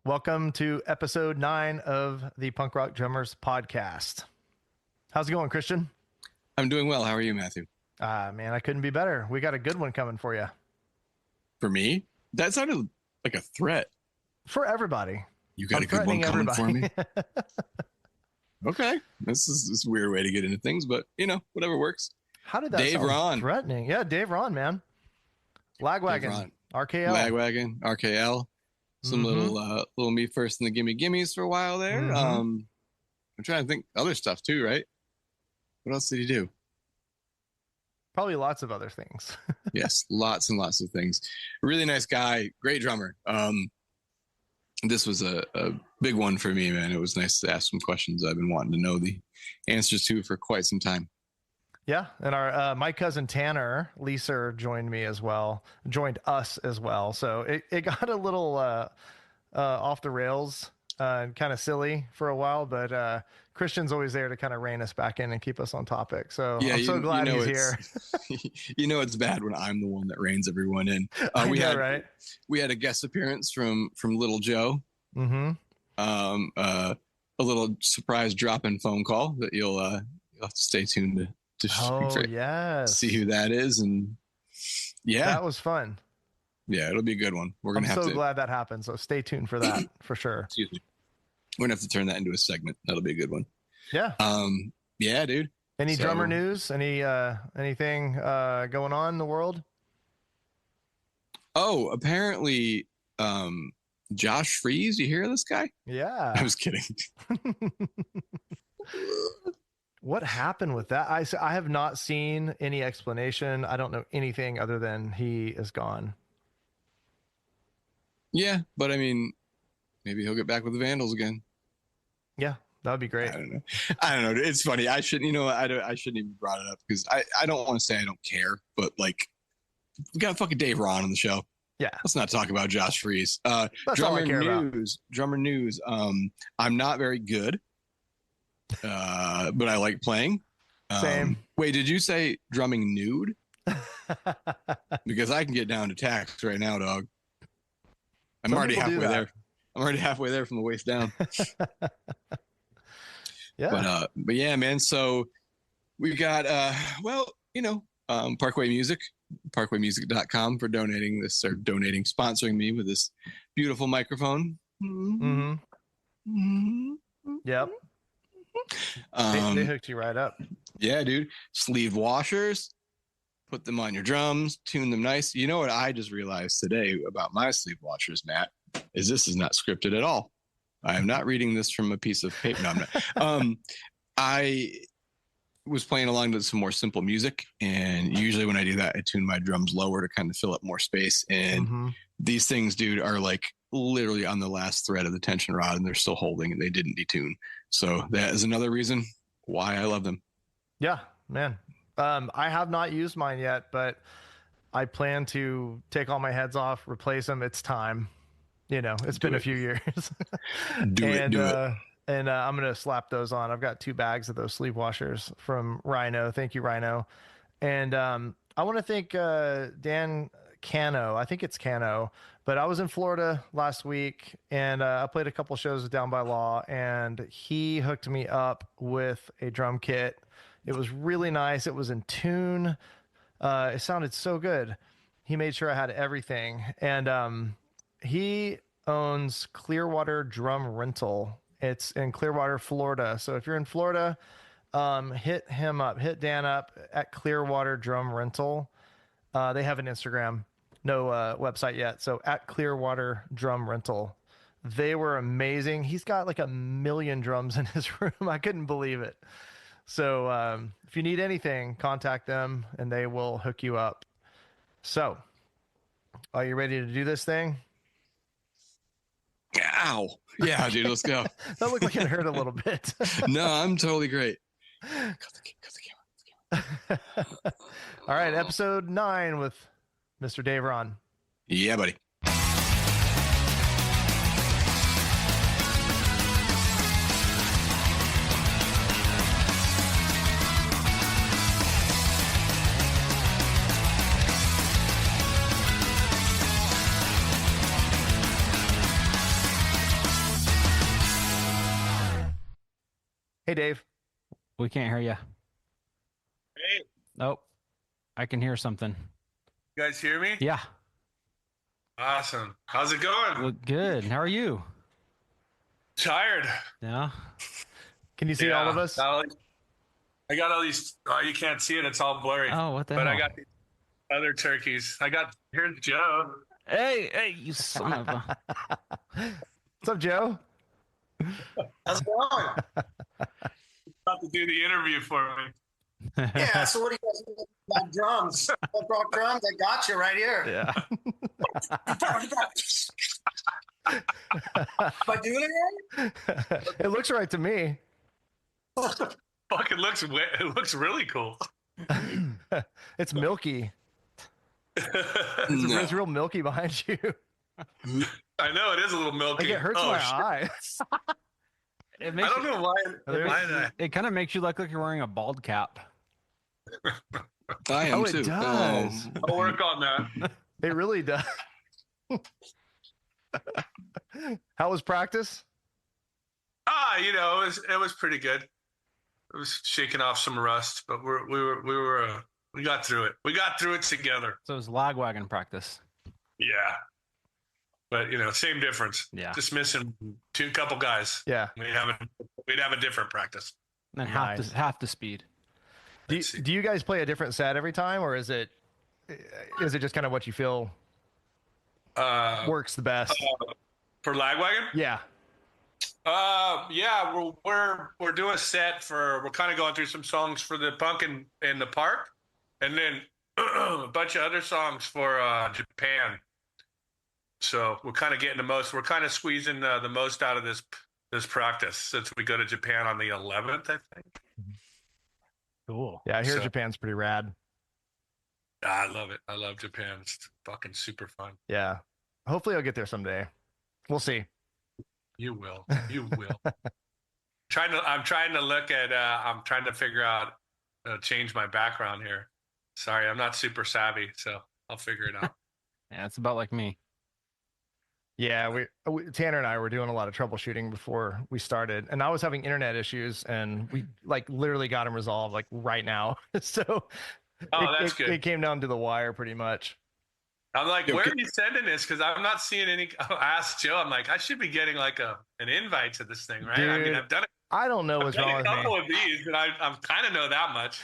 Welcome to episode 9 of the Punk Rock Drummers podcast. How's it going, Christian? I'm doing well. How are you, Matthew? Man, I couldn't be better. We got a good one coming for you. For me? That sounded like a threat. For everybody. You got a good one coming for me? Okay. This is a weird way to get into things, but, whatever works. How did that Dave sound Raun. threatening? Yeah, Dave Raun, man. Lagwagon, RKL. Lagwagon, RKL. Some little me first in the gimmies for a while there. I'm trying to think other stuff too, right? What else did he do? Probably lots of other things. Yes, lots and lots of things. Really nice guy, great drummer. This was a big one for me, man. It was nice to ask some questions I've been wanting to know the answers to for quite some time. Yeah, and our my cousin Tanner Leeser joined us as well. So it got a little off the rails and kind of silly for a while, but Christian's always there to kind of rein us back in and keep us on topic. So yeah, I'm so glad he's here. It's bad when I'm the one that reins everyone in. We had a guest appearance from Little Joe. A little surprise drop-in phone call that you'll have to stay tuned to see who that is. And yeah, that was fun. Yeah, it'll be a good one. I'm so glad that happened. So stay tuned for that for sure. Excuse me. We're gonna have to turn that into a segment. That'll be a good one. Yeah. Yeah, dude. Any drummer news? Anything going on in the world? Oh, apparently, Josh Freese. You hear this guy? Yeah. I was kidding. What happened with that? I have not seen any explanation. I don't know anything other than he is gone. Yeah, but I mean, maybe he'll get back with the Vandals again. Yeah, that would be great. I don't know. It's funny. I shouldn't even brought it up because I don't want to say I don't care, but like, we got fucking Dave Raun on the show. Yeah. Let's not talk about Josh Freese. That's all I care about. Drummer news. I'm not very good, but I like playing. Same. Wait, did you say drumming nude? Because I can get down to tax right now, dog. I'm already halfway there. I'm already halfway there from the waist down. Yeah. But yeah, man. So we've got, Parkway Music, parkwaymusic.com for sponsoring me with this beautiful microphone. Yep. They hooked you right up. Yeah, dude. Sleeve washers. Put them on your drums, tune them nice. You know what I just realized today about my sleeve washers, Matt, is this is not scripted at all. I am not reading this from a piece of paper. No, I'm not. I was playing along to some more simple music, and usually when I do that, I tune my drums lower to kind of fill up more space. And these things, dude, are like literally on the last thread of the tension rod, and they're still holding, and they didn't detune. So that is another reason why I love them. Yeah, man. I have not used mine yet, but I plan to take all my heads off, replace them. It's time. It's been a few years. Do it. And I'm going to slap those on. I've got 2 bags of those sleeve washers from Rhino. Thank you, Rhino. And I want to thank Dan Cano. I think it's Cano. But I was in Florida last week, and I played a couple shows Down by Law, and he hooked me up with a drum kit. It was really nice. It was in tune. It sounded so good. He made sure I had everything. And he owns Clearwater Drum Rental. It's in Clearwater, Florida. So if you're in Florida, hit him up. Hit Dan up at Clearwater Drum Rental. They have an Instagram. No website yet. So at Clearwater Drum Rental. They were amazing. He's got like 1 million drums in his room. I couldn't believe it. So if you need anything, contact them and they will hook you up. So are you ready to do this thing? Ow. Yeah, dude, let's go. That looked like it hurt a little bit. No, I'm totally great. Cut the camera. All right, episode 9 with Mr. Dave Raun. Yeah, buddy. Hey, Dave. We can't hear you. Hey, Nope. I can hear something. you guys hear me? Yeah. Awesome. How's it going? Look good. How are you? Tired. Yeah. Can you see all of us? I got all these. Oh, you can't see it. It's all blurry. Oh, what the But hell? I got these other turkeys. Here's Joe. Hey, you son of a. What's up, Joe? How's it going? About to do the interview for me. Yeah, so what do you guys do about drums? I brought drums. I got you right here. Yeah. Am I doing it It looks right to me. right? Fuck, it looks really cool. It's milky. No. It's real milky behind you. I know it is a little milky. Like it hurts Oh, my shit. eyes. It I makes don't know why. it kind of makes you look like you're wearing a bald cap. I am Oh, it too. does. I'll work on that. It really does. How was practice? It was pretty good. It was shaking off some rust, but we got through it. We got through it together. So it was Lagwagon practice. Yeah. But same difference. Yeah. Just missing couple guys. Yeah. We'd have a different practice. And then Nice. half the speed. Do you guys play a different set every time, or is it just kind of what you feel works the best? For Lagwagon? Yeah. Yeah, we're doing a set we're kind of going through some songs for the punk in the park, and then a bunch of other songs for Japan. So we're kind of getting we're kind of squeezing the most out of this practice since we go to Japan on the 11th, I think. Cool. Yeah, I hear So- Japan's pretty rad. I love it. I love Japan. It's fucking super fun. Yeah. Hopefully I'll get there someday. We'll see. You will. You will. I'm trying to figure out change my background here. Sorry, I'm not super savvy, so I'll figure it out. Yeah, it's about like me. Yeah, Tanner and I were doing a lot of troubleshooting before we started, and I was having internet issues, and we like literally got them resolved like right now. So That's good. It came down to the wire pretty much. I'm like, Yo, where are you sending this? Because I'm not seeing any. I asked Joe. I'm like, I should be getting like an invite to this thing, right? I mean, Dude, I've done I don't know what's wrong a with couple me. of these, and I'm kind of know that much.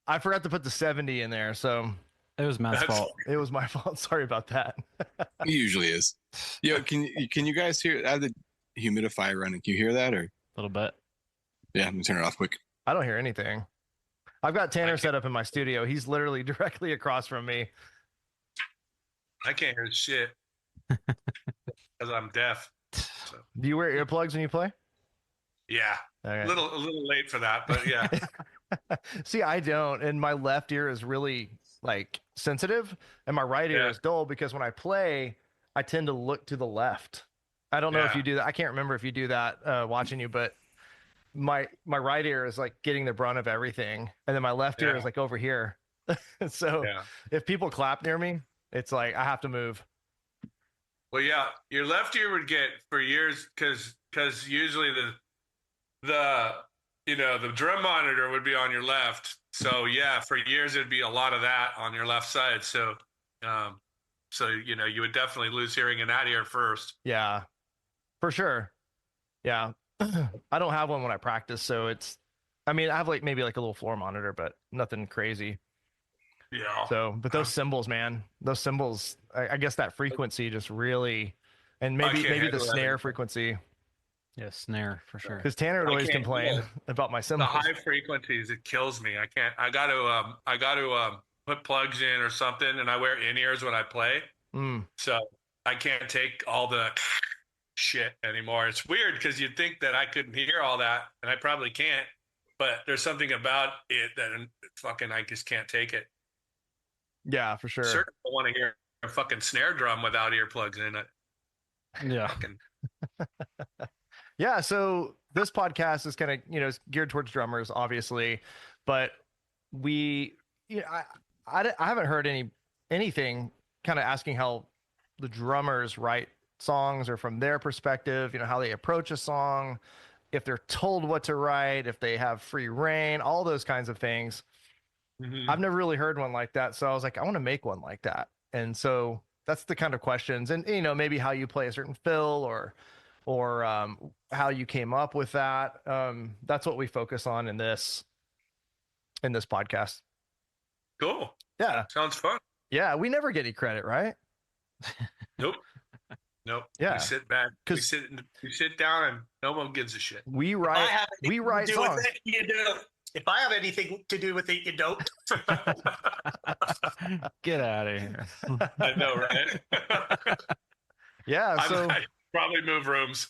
I forgot to put the 70 in there, so It was Matt's That's- fault. it was my fault. Sorry about that. It usually is. Yo, can you guys hear? I have the humidifier running. Can you hear that? Or A little bit. yeah, I'm gonna turn it off quick. I don't hear anything. I've got Tanner set up in my studio. He's literally directly across from me. I can't hear shit because I'm deaf. So, Do you wear earplugs when you play? yeah, Okay. a little late for that, but yeah. See, I don't, and my left ear is really like sensitive, and my right ear Yeah. is dull because when I play, I tend to look to the left. I don't know if Yeah. you do that. I can't remember if you do that watching you, but my right ear is like getting the brunt of everything, and then my left ear Yeah. is like over here. So Yeah. if people clap near me, it's like I have to move. Well, yeah, your left ear would get for years because usually the drum monitor would be on your left. So yeah, for years it'd be a lot of that on your left side. So you would definitely lose hearing in that ear first. Yeah, for sure. Yeah, I don't have one when I practice, so I mean, I have like maybe like a little floor monitor, but nothing crazy. Yeah. So, but those cymbals, man, those cymbals, I guess that frequency just really, and maybe can't the handle that snare anymore. frequency, Yeah, snare for sure. because Tanner would I always can't complain handle about my The cymbals. high frequencies, it kills me. I can't. I got to put plugs in or something, and I wear in ears when I play, Mm, so I can't take all the shit anymore. It's weird because you'd think that I couldn't hear all that, and I probably can't. But there's something about it that fucking I just can't take it. yeah, for sure. Certainly don't want to hear a fucking snare drum without earplugs in it. Yeah. Fucking, Yeah, so this podcast is kind of, it's geared towards drummers, obviously, but I haven't heard anything kind of asking how the drummers write songs or from their perspective, how they approach a song. if they're told what to write, if they have free reign, all those kinds of things. Mhm. I've never really heard one like that. So I was like, I want to make one like that. And so that's the kind of questions, and maybe how you play a certain fill, or how you came up with that. That's what we focus on in this podcast. Cool. Yeah. Sounds fun. Yeah. We never get any credit, right? Nope. Nope. Yeah. We sit back. We sit down, and no one gives a shit. We If I write have anything to do songs. with it, you do. If I have anything to do with it, you don't. Get out of here. I know, right? Yeah. So I probably move rooms.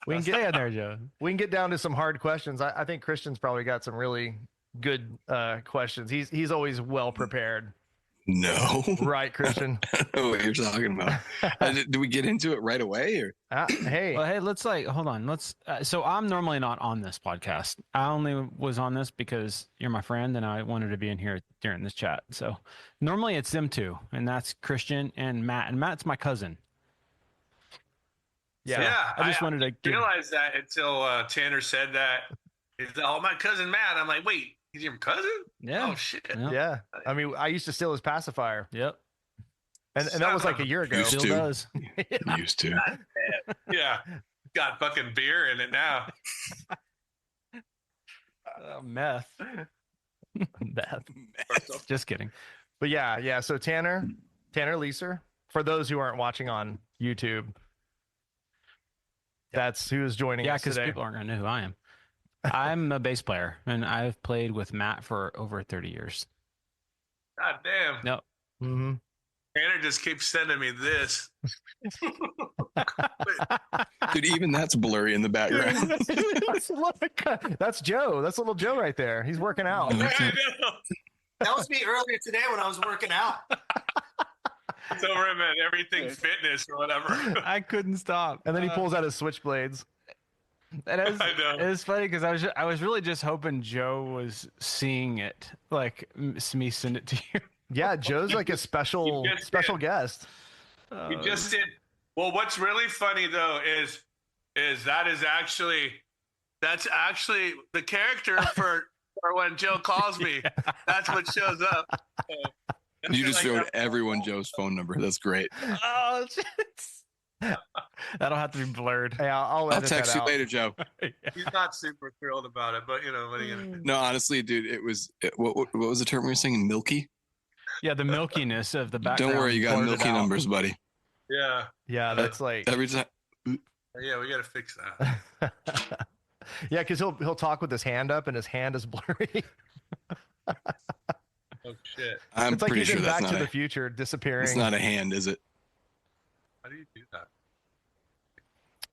we can Stay get in there, Joe. we can get down to some hard questions. I think Christian's probably got some really good questions. He's always well prepared. No. Right, Christian? I don't know what you're talking about. Do we get into it right away? Or Hey. Well, hey, hold on. So I'm normally not on this podcast. I only was on this because you're my friend and I wanted to be in here during this chat. So normally it's them two, and that's Christian and Matt. And Matt's my cousin. Yeah. Yeah, I just wanted to give, realized that until Tanner said that. He's like, oh, my cousin Matt. I'm like, wait, he's your cousin? yeah. Oh shit. Yeah. Yeah. I mean, I used to steal his pacifier, Yep. and that was like a year ago. Used Still to. does. used to. Yeah, got fucking beer in it now. Meth. Meth. Just kidding. But yeah. So Tanner Leeser, for those who aren't watching on YouTube, that's who's joining Yeah, us because today. people aren't going to know who I am. I'm a bass player, and I've played with Matt for over 30 years. God damn. Yep. Mm-hmm. Tanner just keeps sending me this. Dude, even that's blurry in the background. That's Joe. That's little Joe right there. He's working out. I know. That was me earlier today when I was working out. It's over him at Everything Fitness or whatever. I couldn't stop. And then he pulls out his switchblades. That is, I know. it was funny because I was really just hoping Joe was seeing it, like me send it to you. Yeah, Joe's like a special He just special did. guest. You just did. Well, what's really funny though is that's actually the character for when Joe calls me. That's what shows up. You just Like showed that- everyone Joe's phone number. That's great. Oh, shit. That'll have to be blurred. Hey, I'll I'll edit text that you out. later, Joe. He's not super thrilled about it, but what are you gonna do? No, honestly, dude, what was the term we were saying? Milky? Yeah, the milkiness of the background. Don't worry, you got blurred it milky out. numbers, buddy. Yeah, Yeah, that's like Every time. yeah, we got to fix that. yeah, because he'll talk with his hand up and his hand is blurry. Oh shit! I'm It's like pretty he's sure in that's Back to not the Future disappearing. it's not a hand, is it? How do you do that?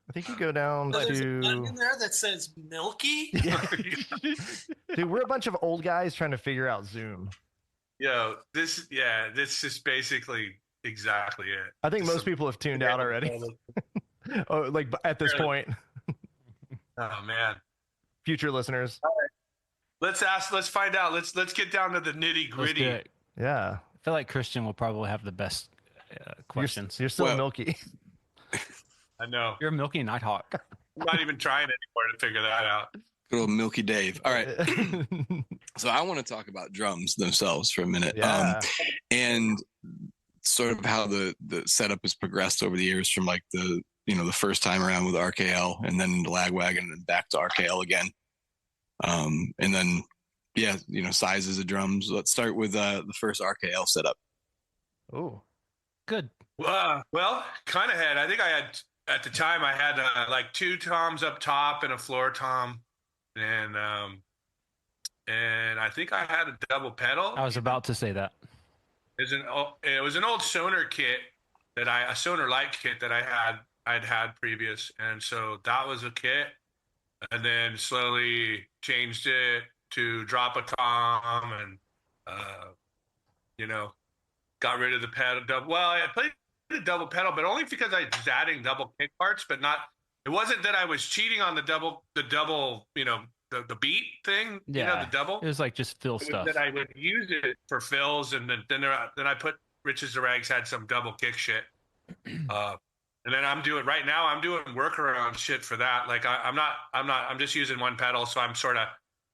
I think you go down So there's a button to. in there that says Milky. Dude, we're a bunch of old guys trying to figure out Zoom. This is basically exactly it. I think Just most some- people have tuned out already. Oh, like at this point, Oh man. future listeners. Let's find out. Let's get down to the nitty Let's do gritty. it. Yeah, I feel like Christian will probably have the best questions. you're still Well- milky. I know. You're a milky nighthawk. I'm not even trying anymore to figure that out. Good old Milky Dave. All right. So I want to talk about drums themselves for a minute. Yeah. And sort of how the setup has progressed over the years from like the first time around with RKL and then into Lagwagon and then back to RKL again. And then, sizes of drums. Let's start with the first RKL setup. Oh, Good. Well, kind of had. I think I had at the time. I had like two toms up top and a floor tom, and I think I had a double pedal. I was about to say that. It was an old Sonar kit a Sonar light kit that I'd had previous, and so that was a kit, and then slowly changed it to drop a tom, and got rid of the pedal. Well, I played the double pedal, but only because I was adding double kick parts, but not. It wasn't that I was cheating on the double, the beat thing, Yeah. the double. It was like just fill It was stuff. that I would use it for fills, and then I put Riches to Rags had some double kick shit. And then I'm doing workaround shit for that. Like I'm just using one pedal. So I'm sort of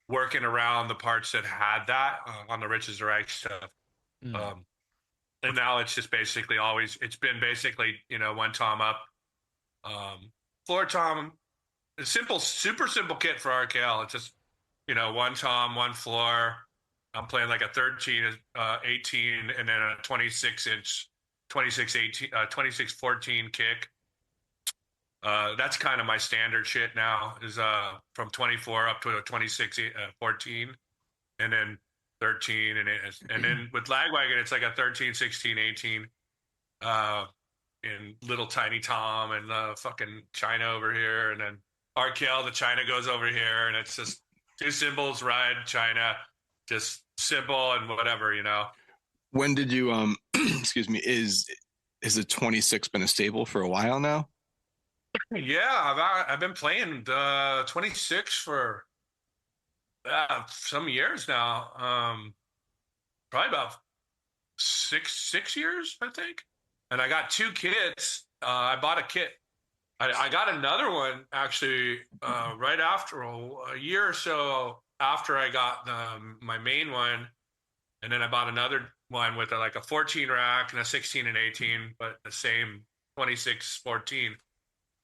working around the parts that had that on the Riches Reich stuff. Mm. And now it's just basically it's been basically, one tom up, floor tom, a super simple kit for RKL. It's just, one tom, one floor. I'm playing like a 13, 18, and then a 26-inch, 26-14 kick. That's kind of my standard shit now is from 24 up to a 26, 14, and then 13, and then with Lagwagon it's like a 13, 16, 18, in little tiny Tom and fucking China over here, and then RKL the China goes over here, and it's just two cymbals, ride, China, just simple and whatever, When did you excuse me, is the 26 been a staple for a while now? Yeah, I've been playing 26 for some years now. Probably about six years, I think. And I got two kits. I bought a kit. I got another one actually right after a year or so after I got my main one, and then I bought another one with like a 14 rack and a 16 and 18, but the same 26, 14.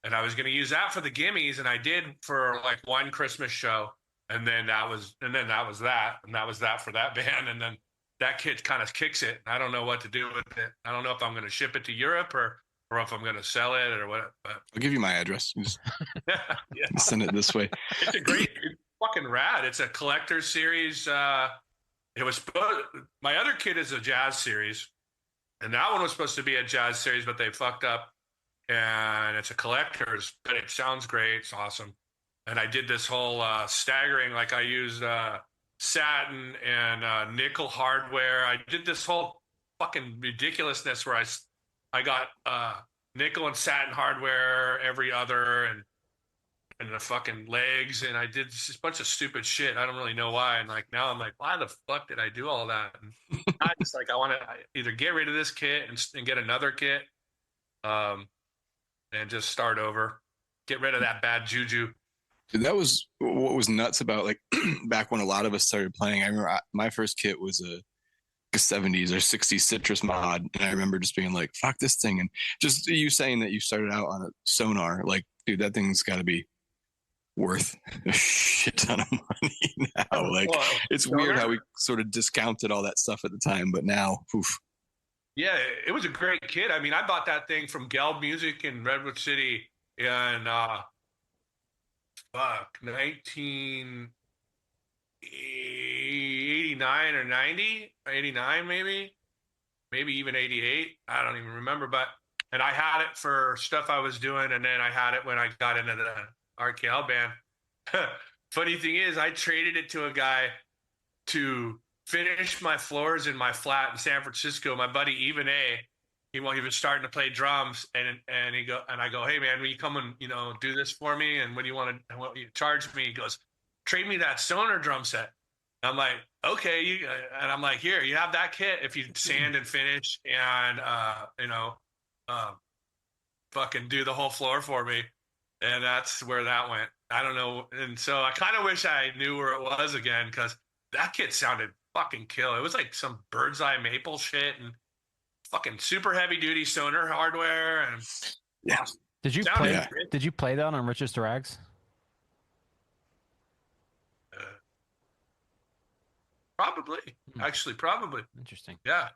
And I was going to use that for the gimmies, and I did for like one Christmas show, and then that was that for that band, and then that kit kind of kicks it. I don't know what to do with it. I don't know if I'm going to ship it to Europe or if I'm going to sell it or what. But I'll give you my address. Just yeah, send it this way. it's it's fucking rad. It's a collector series. It was my other kit is a jazz series, and that one was supposed to be a jazz series, but they fucked up. And it's a collector's, but it sounds great. It's awesome. And I did this whole staggering, like I used satin and nickel hardware. I did this whole fucking ridiculousness where I got nickel and satin hardware every other, and the fucking legs, and I did just a bunch of stupid shit. I don't really know why. And like now I'm like, why the fuck did I do all that? And I just like I want to either get rid of this kit and get another kit. And just start over, get rid of that bad juju. That was what was nuts about like back when a lot of us started playing. I remember my first kit was a 70s or 60s citrus mod, and I remember just being like, fuck this thing. And just you saying that you started out on a sonar, like, dude, that thing's got to be worth a shit ton of money now. Like, it's weird how we sort of discounted all that stuff at the time, but now, poof. Yeah, it was a great kit. I mean, I bought that thing from Gelb Music in Redwood City in 1989 or 90, 89 maybe even 88. I don't even remember, and I had it for stuff I was doing, and then I had it when I got into the RKL band. Funny thing is, I traded it to a guy to finish my floors in my flat in San Francisco. My buddy Even he was starting to play drums, and I go, hey man, will you come and do this for me? And what do you want you charge me? He goes, trade me that Stoner drum set. And I'm like, okay, and I'm like, here, you have that kit if you sand and finish and fucking do the whole floor for me. And that's where that went. I don't know, and so I kind of wish I knew where it was again, because that kit sounded fucking kill. It was like some bird's eye maple shit and fucking super heavy duty Stoner hardware. And yeah, did you play that on Riches to Rags? Probably, actually, probably. Interesting. Yeah,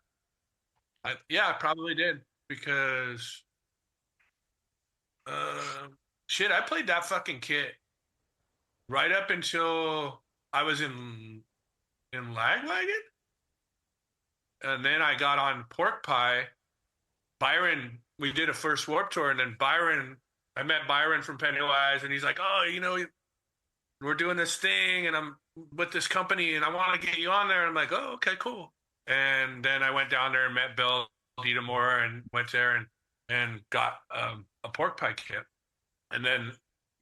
I probably did, because shit, I played that fucking kit right up until I was in Lagwagon, and then I got on Pork Pie. Byron, we did a first Warped Tour, and then I met Byron from Pennywise, and he's like, oh, we're doing this thing, and I'm with this company, and I want to get you on there. And I'm like, oh, okay, cool. And then I went down there and met Bill Dietemore, and went there and got a Pork Pie kit. And then,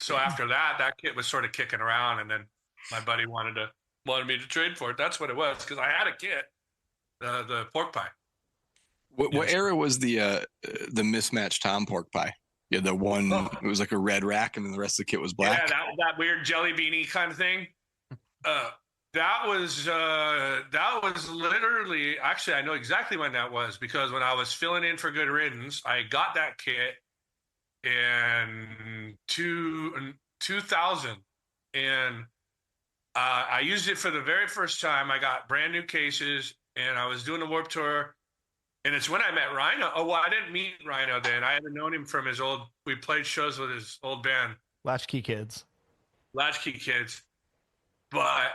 so after that kit was sort of kicking around, and then my buddy wanted me to trade for it. That's what it was, because I had a kit, the Pork Pie. What era was the mismatched Tom Pork Pie? Yeah, the one, it was like a red rack and then the rest of the kit was black. Yeah, that weird jelly beanie kind of thing. That was literally, actually, I know exactly when that was, because when I was filling in for Good Riddance, I got that kit in 2000, and I used it for the very first time. I got brand new cases, and I was doing the Warped Tour, and it's when I met Rhino. Oh, well, I didn't meet Rhino then. I had known him from his old. We played shows with his old band, Latchkey Kids. Latchkey Kids, but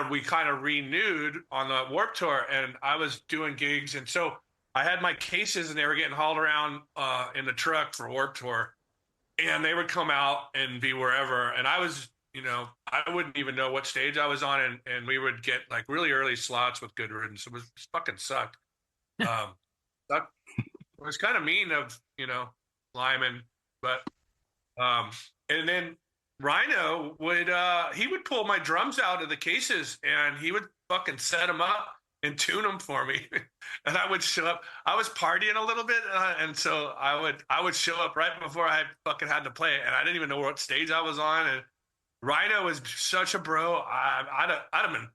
we kind of renewed on the Warped Tour, and I was doing gigs, and so I had my cases, and they were getting hauled around in the truck for Warped Tour, and they would come out and be wherever, and I was, I wouldn't even know what stage I was on, and we would get like really early slots with Good Riddance. It was fucking sucked. It was kind of mean of Lyman, but and then Rhino would he would pull my drums out of the cases and he would fucking set them up and tune them for me, and I would show up. I was partying a little bit, and so I would show up right before I fucking had to play it, and I didn't even know what stage I was on. And Rhino was such a bro. I'd have been,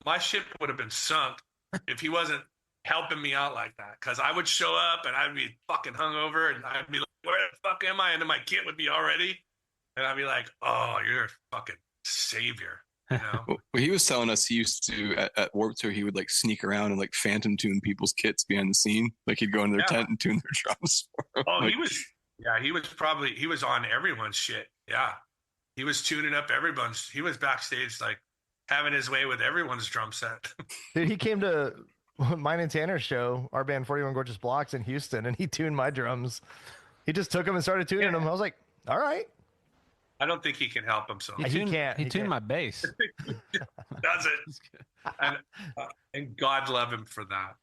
my ship would have been sunk if he wasn't helping me out like that. Because I would show up and I'd be fucking hungover, and I'd be like, "Where the fuck am I?" And then my kit would be all ready, and I'd be like, "Oh, you're a fucking savior." Well, he was telling us he used to at Warped Tour, he would like sneak around and like phantom tune people's kits behind the scene. Like he'd go into their tent and tune their drums for them. Oh, he was on everyone's shit. Yeah. He was tuning up everyone's. He was backstage like having his way with everyone's drum set. Dude, he came to mine and Tanner's show, our band 41 Gorgeous Blocks in Houston, and he tuned my drums. He just took them and started tuning them. I was like, all right. I don't think he can help himself. He can't. He tuned my bass. Does it? And God love him for that.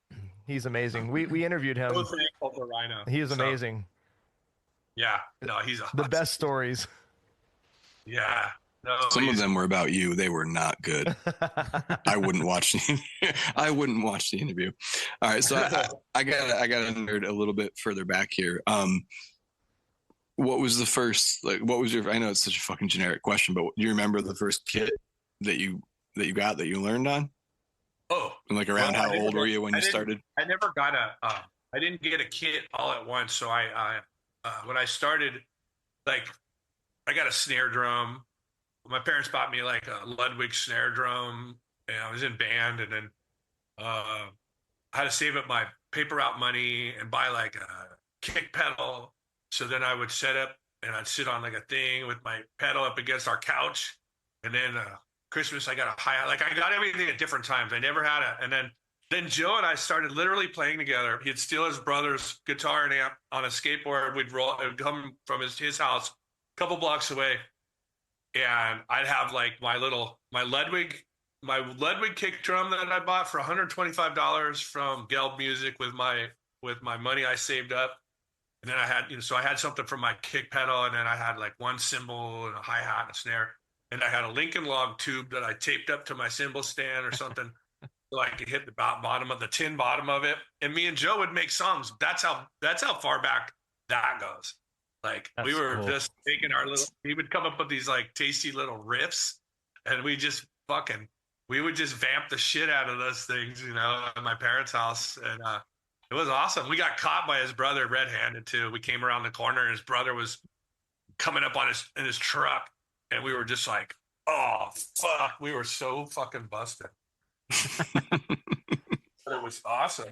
He's amazing. We interviewed him. So thankful for Rhino. He is amazing. Yeah. No, he's the best stories. Yeah. No, some of them were about you. They were not good. I wouldn't watch the interview. All right, so I got to nerd a little bit further back here. What was the first, like, what was your, I know it's such a fucking generic question, but do you remember the first kit that you got that you learned on? Oh, and like around how old were you when you started? I never got I didn't get a kit all at once. So I when I started, like, I got a snare drum. My parents bought me like a Ludwig snare drum, and I was in band, and then I had to save up my paper route money and buy like a kick pedal. So then I would set up and I'd sit on like a thing with my pedal up against our couch. And then Christmas, I got a hi-hat. Like I got everything at different times. I never had it. And then Joe and I started literally playing together. He'd steal his brother's guitar and amp on a skateboard. We'd roll. It would come from his house a couple blocks away. And I'd have like my Ludwig kick drum that I bought for $125 from Gelb Music with my money I saved up. And then I had, so I had something for my kick pedal, and then I had like one cymbal and a hi-hat and a snare. And I had a Lincoln Log tube that I taped up to my cymbal stand or something so I could hit the bottom of the tin bottom of it. And me and Joe would make songs. That's how far back that goes. Like we were just taking we would come up with these like tasty little riffs, and we would just vamp the shit out of those things, at my parents' house. And it was awesome. We got caught by his brother red-handed too. We came around the corner and his brother was coming up in his truck, and we were just like, oh fuck, we were so fucking busted. But it was awesome.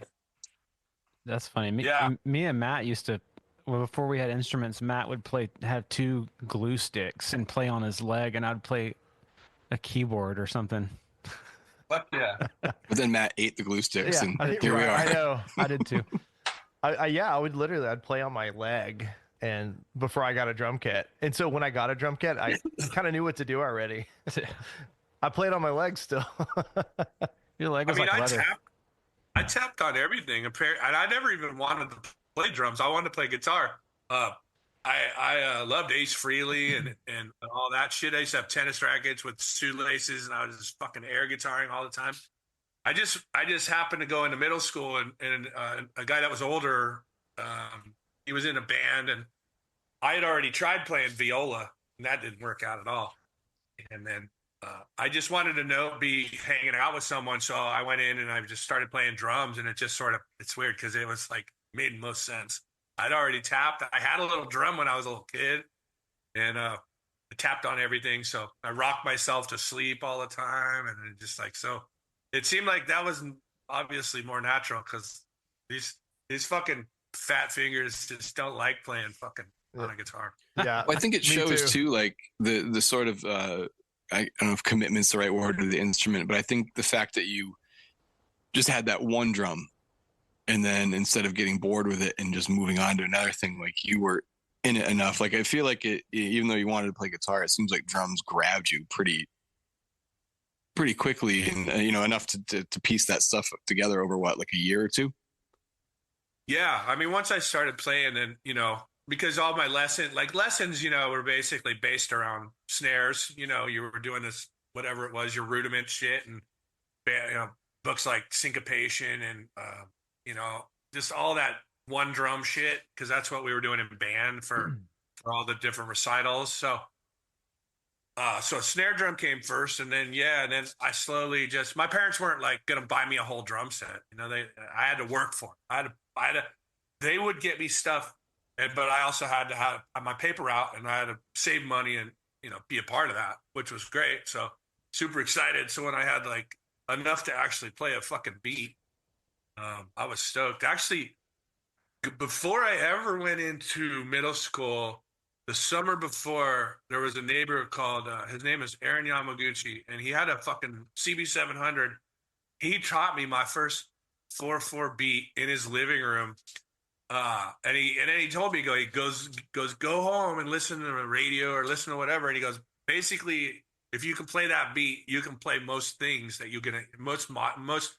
That's funny. Me and Matt used to, before we had instruments, Matt would have two glue sticks and play on his leg, and I'd play a keyboard or something. Fuck yeah. But then Matt ate the glue sticks, and here we are. I know. I did too. I'd play on my leg, and before I got a drum kit. And so when I got a drum kit, I kind of knew what to do already. I played on my leg still. Your leg was like leather. I tapped on everything, and I never even wanted to play drums. I wanted to play guitar. I loved Ace Frehley and all that shit. I used to have tennis rackets with shoelaces, and I was just fucking air guitaring all the time. I just happened to go into middle school, and a guy that was older, he was in a band, and I had already tried playing viola, and that didn't work out at all. And then I just wanted to be hanging out with someone, so I went in and I just started playing drums, and it just sort of, it's weird because it was like made most sense. I'd already tapped. I had a little drum when I was a little kid, and I tapped on everything. So I rocked myself to sleep all the time, and it just like, so it seemed like that was obviously more natural because these fucking fat fingers just don't like playing fucking on a guitar. Yeah, Well, I think it me shows too. too, like the sort of I don't know if commitment's the right word to the instrument, but I think the fact that you just had that one drum, and then instead of getting bored with it and just moving on to another thing, like you were in it enough. Like I feel like even though you wanted to play guitar, it seems like drums grabbed you pretty quickly, and enough to piece that stuff together over what, like a year or two. Yeah, I mean, once I started playing, and because all my lessons, were basically based around snares. You were doing this whatever it was, your rudiment shit, and books like syncopation and just all that one drum shit, because that's what we were doing in band for all the different recitals. So a snare drum came first, and then I slowly just, my parents weren't like gonna buy me a whole drum set. I had to work for it. They would get me stuff, but I also had to have my paper out, and I had to save money and be a part of that, which was great. So super excited. So when I had like enough to actually play a fucking beat, I was stoked. Actually, before I ever went into middle school, the summer before, there was a neighbor called, his name is Aaron Yamaguchi, and he had a fucking CB700. He taught me my first 4/4 beat in his living room. And then he told me, he goes, go home and listen to the radio or listen to whatever. And he goes, basically, if you can play that beat, you can play most things that most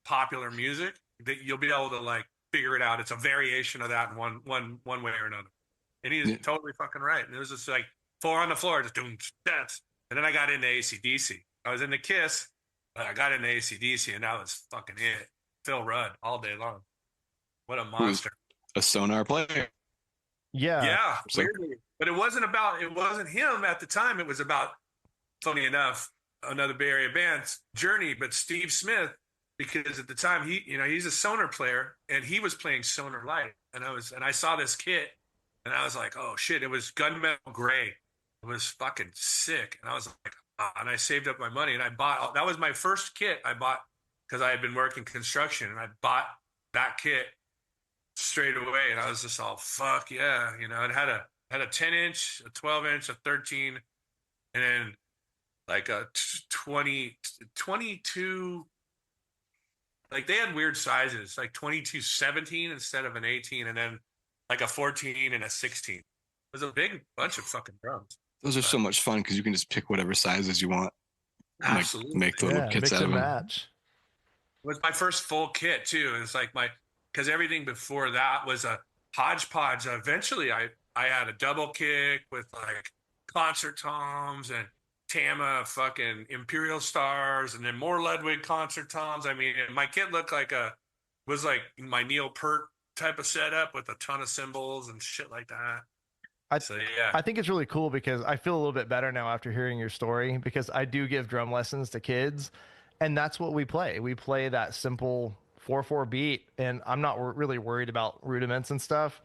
popular music, that you'll be able to like figure it out. It's a variation of that in one way or another. And he's Yeah. totally fucking right. And it was just like 4 on the floor, just doing stats. And then I got into AC/DC. I was into Kiss, but I got into AC/DC, and that was fucking it. Phil Rudd all day long. What a Who was monster. a Sonar player. Yeah, Yeah, So- weirdly. But it wasn't him at the time. It was about, funny enough, another Bay Area band's Journey, but Steve Smith, because at the time he's a Sonar player, and he was playing Sonar Light. And I saw this kit, and I was like, oh shit, it was gunmetal gray. It was fucking sick. And I was like, and I saved up my money, and that was my first kit I bought, because I had been working construction, and I bought that kit straight away. And I was just all, fuck yeah. It had a 10-inch, a 12-inch, a 13, and then like a 20, 22. Like they had weird sizes, like 22/17 instead of an 18, and then like a 14 and a 16. It was a big bunch of fucking drums. Those are so much fun because you can just pick whatever sizes you want, and like Absolutely. make the little yeah, kits mix out of and them. match. It was my first full kit too. It's like because everything before that was a hodgepodge. Eventually I had a double kick with like concert toms and Tama fucking Imperial Stars, and then more Ludwig concert toms. I mean, my kit looked was like my Neil Peart type of setup with a ton of cymbals and shit like that. So yeah. I think it's really cool because I feel a little bit better now after hearing your story, because I do give drum lessons to kids, and that's what we play. We play that simple 4/4 beat, and I'm not really worried about rudiments and stuff.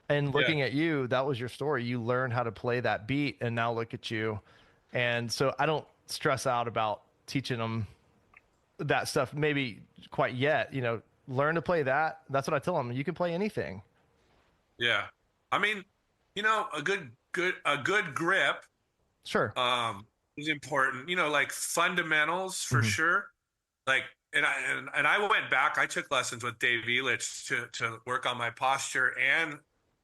And looking at you, that was your story. You learned how to play that beat, and now look at you. And so I don't stress out about teaching them that stuff maybe quite yet. Learn to play that. That's what I tell them. You can play anything. Yeah. I mean, a good grip Sure. is important. Like fundamentals for sure. Like, and I went back. I took lessons with Dave Elitch to work on my posture and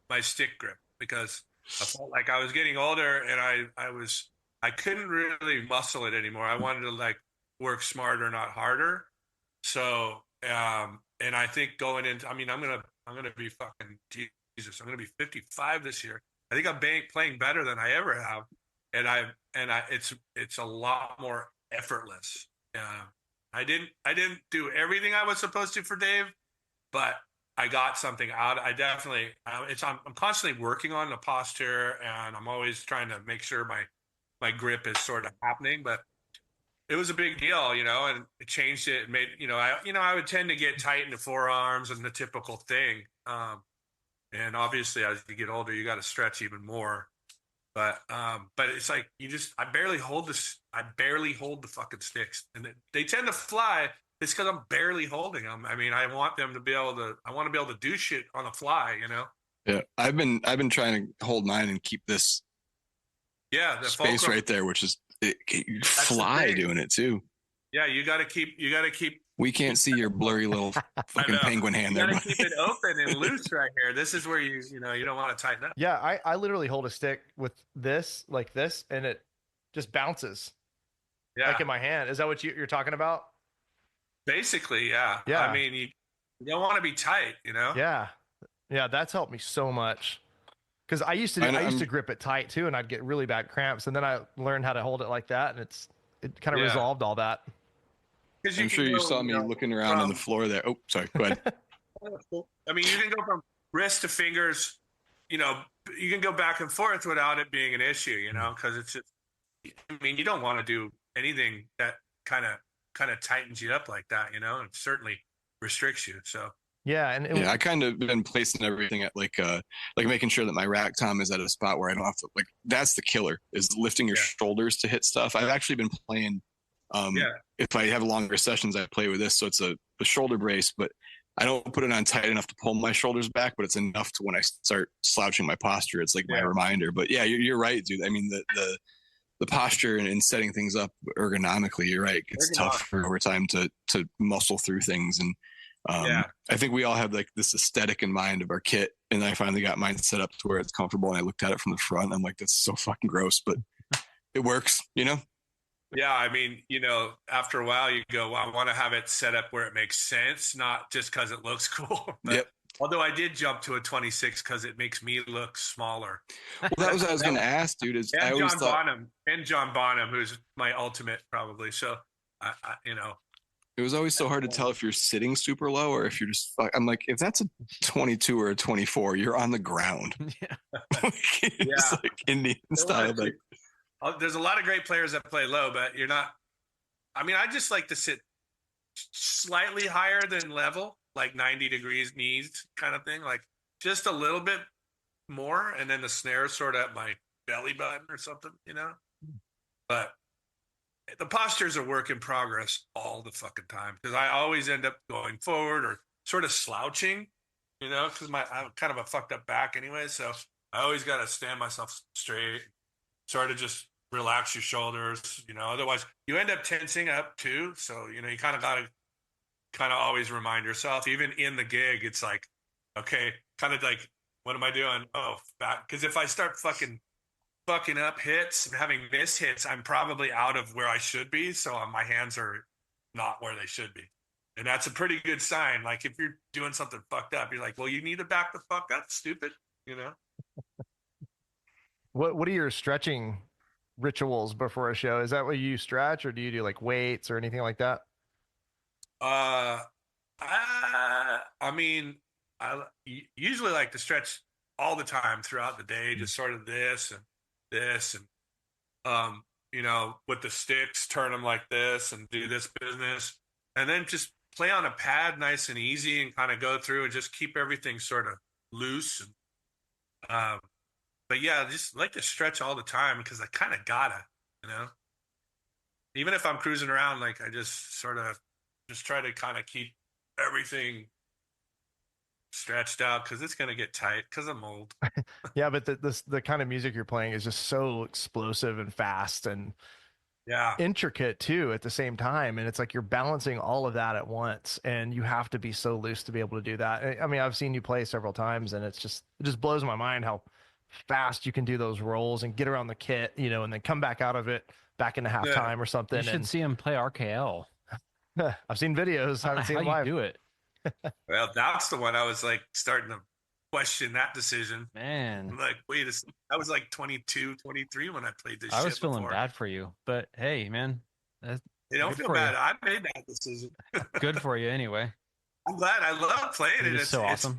my stick grip, because I felt like I was getting older, and I couldn't really muscle it anymore. I wanted to like work smarter, not harder. So, and I think going into, I mean, I'm gonna be fucking Jesus. I'm gonna be 55 this year. I think I'm playing better than I ever have, and it's a lot more effortless. I didn't do everything I was supposed to for Dave, but I got something out. I definitely, I'm constantly working on the posture, and I'm always trying to make sure my grip is sort of happening. But it was a big deal, and it changed it. It made, I would tend to get tight in the forearms and the typical thing. And obviously, as you get older, you got to stretch even more. But it's like I barely hold this. I barely hold the fucking sticks, and they tend to fly. It's because I'm barely holding them. I mean, I want them to be able to. I want to be able to do shit on the fly. Yeah, I've been trying to hold mine and keep this Yeah, the space fulcrum. right there, which is you That's the fly thing. doing it too. Yeah, you got to keep. We can't see your blurry little fucking penguin hand You there, got to buddy. keep it open and loose right here. This is where you don't want to tighten up. Yeah, I literally hold a stick with this like this, and it just bounces Yeah, like in my hand. Is that what you're talking about? basically, yeah. Yeah. I mean, you don't want to be tight. Yeah, yeah, that's helped me so much. Because I used to grip it tight too, and I'd get really bad cramps. And then I learned how to hold it like that, and it kind of Yeah. resolved all that. Because I'm sure you saw me looking around on the floor there. Oh, sorry. Go ahead. I mean, you can go from wrist to fingers. You can go back and forth without it being an issue. Because it's just. I mean, you don't want to do anything that kind of tightens you up like that. It certainly restricts you. So. Yeah, and Yeah, I kind of been placing everything at like making sure that my rack tom is at a spot where I don't have to that's the killer is lifting your shoulders to hit stuff. I've actually been playing if I have longer sessions I play with this, so it's a shoulder brace, but I don't put it on tight enough to pull my shoulders back, but it's enough to when I start slouching my posture, it's like my reminder. But yeah, you're right, dude. I mean the posture and setting things up ergonomically, you're right. It's tough over time to muscle through things. And I think we all have like this aesthetic in mind of our kit. And I finally got mine set up to where it's comfortable. And I looked at it from the front. I'm like, that's so fucking gross, but it works, Yeah. I mean, after a while you go, well, I want to have it set up where it makes sense, not just because it looks cool. But, although I did jump to a 26 because it makes me look smaller. Well, that was what I was going to ask, dude. Is I always thought John Bonham, who's my ultimate probably. So, it was always so hard to tell if you're sitting super low or if you're just. I'm like, if that's a 22 or a 24, you're on the ground. It's like Indian style. Like, there's a lot of great players that play low, but you're not. I mean, I just like to sit slightly higher than level, like 90 degrees knees kind of thing, like just a little bit more, and then the snare sort of at my belly button or something, But the posture's a work in progress all the fucking time because I always end up going forward or sort of slouching, because I'm kind of a fucked up back anyway. So I always got to stand myself straight, sort of just relax your shoulders, otherwise you end up tensing up too. So, you kind of got to always remind yourself, even in the gig, it's like, okay, kind of like, what am I doing? Oh, back. Because if I start fucking up hits and having missed hits, I'm probably out of where I should be. So my hands are not where they should be. And that's a pretty good sign. Like if you're doing something fucked up, you're like, well, you need to back the fuck up, stupid, What are your stretching rituals before a show? Is that what you stretch, or do you do like weights or anything like that? I mean, I usually like to stretch all the time throughout the day, just sort of this and with the sticks, turn them like this and do this business, and then just play on a pad nice and easy and kind of go through and just keep everything sort of loose. And but yeah, just like to stretch all the time because I kind of gotta, even if I'm cruising around, like I just sort of just try to kind of keep everything stretched out because it's going to get tight because I'm old. Yeah, but the kind of music you're playing is just so explosive and fast and intricate too at the same time. And it's like you're balancing all of that at once, and you have to be so loose to be able to do that. I mean, I've seen you play several times, and it just blows my mind how fast you can do those rolls and get around the kit, and then come back out of it back into halftime or something. You should see him play RKL. I've seen videos. I haven't seen him live. Do it. Well, that's the one I was like starting to question that decision. Man, I'm like, wait a second. I was like 22, 23 when I played this. I was feeling bad for you, but hey, man, don't feel bad. I made that decision. Good for you anyway. I'm glad. I love playing It it. is so awesome.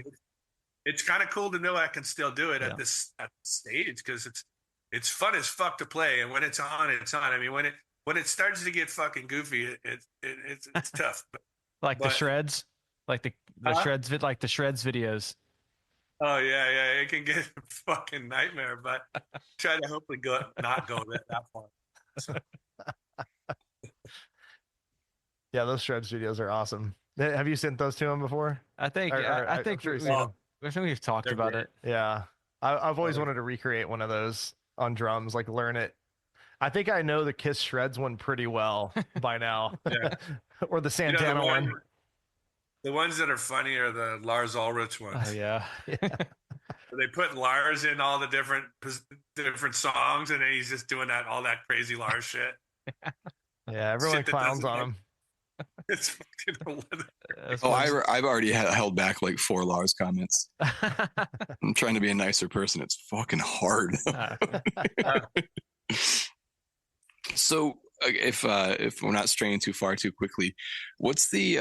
It's kind of cool to know I can still do it Yeah. at this stage because it's fun as fuck to play. And when it's on, it's on. I mean, when it starts to get fucking goofy, it's tough. Like the But shreds, like the Huh? shreds like the shreds videos. oh yeah, it can get a fucking nightmare. But try to hopefully not go that far. So, Yeah, those Shreds videos are awesome. Have you sent those to him before? I think I'm think sure you've we seen oh, them. I think we've talked they're about great. it. Yeah, I've Oh, always they're wanted to recreate one of those on drums, like learn it. I think I know the Kiss Shreds one pretty well by now, yeah. or the You know Santana one. the ones that are funny are the Lars Ulrich ones. Oh yeah. They put Lars in all the different songs, and then he's just doing all that crazy Lars shit. Yeah, everyone Shit that clowns doesn't on make him. it's fucking That's Oh, fun. I've already held back like 4 Lars comments. I'm trying to be a nicer person. It's fucking hard. So if we're not straying too far too quickly, what's the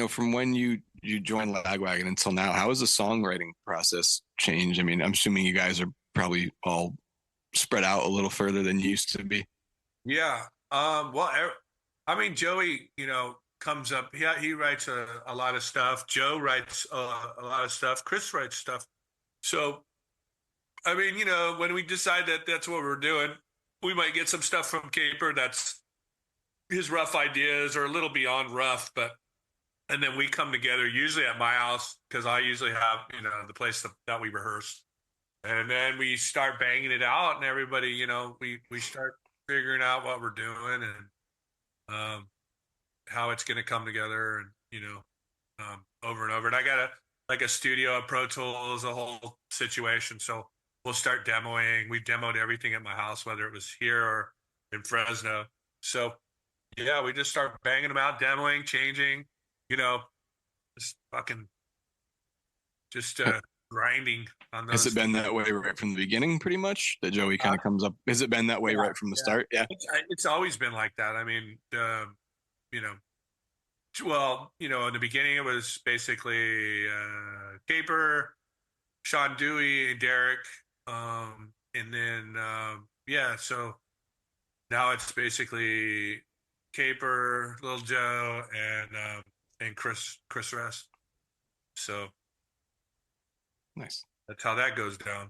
from when you joined Lagwagon until now, how has the songwriting process changed? I mean, I'm assuming you guys are probably all spread out a little further than you used to be. yeah. Well, I mean, Joey, comes up. He writes a lot of stuff. Joe writes a lot of stuff. Chris writes stuff. So, I mean, when we decide that that's what we're doing, we might get some stuff from Caper that's his rough ideas or a little beyond rough, but and then we come together usually at my house because I usually have the place that we rehearse, and then we start banging it out, and everybody we start figuring out what we're doing and how it's going to come together, and over and over. And I got a studio, a Pro Tools, a whole situation, so we'll start demoing. We demoed everything at my house, whether it was here or in Fresno. So yeah, we just start banging them out, demoing, changing, just fucking just grinding on Has those it been things. that way right from the beginning, pretty much? That Joey kind of comes up. Has it been that way Yeah, right from the start? Yeah. it's always been like that. I mean, you know, well, in the beginning it was basically Caper, Sean Dewey, and Derek, and then yeah, so now it's basically Caper, Little Joe, and Chris Rest. So Nice. that's how that goes down.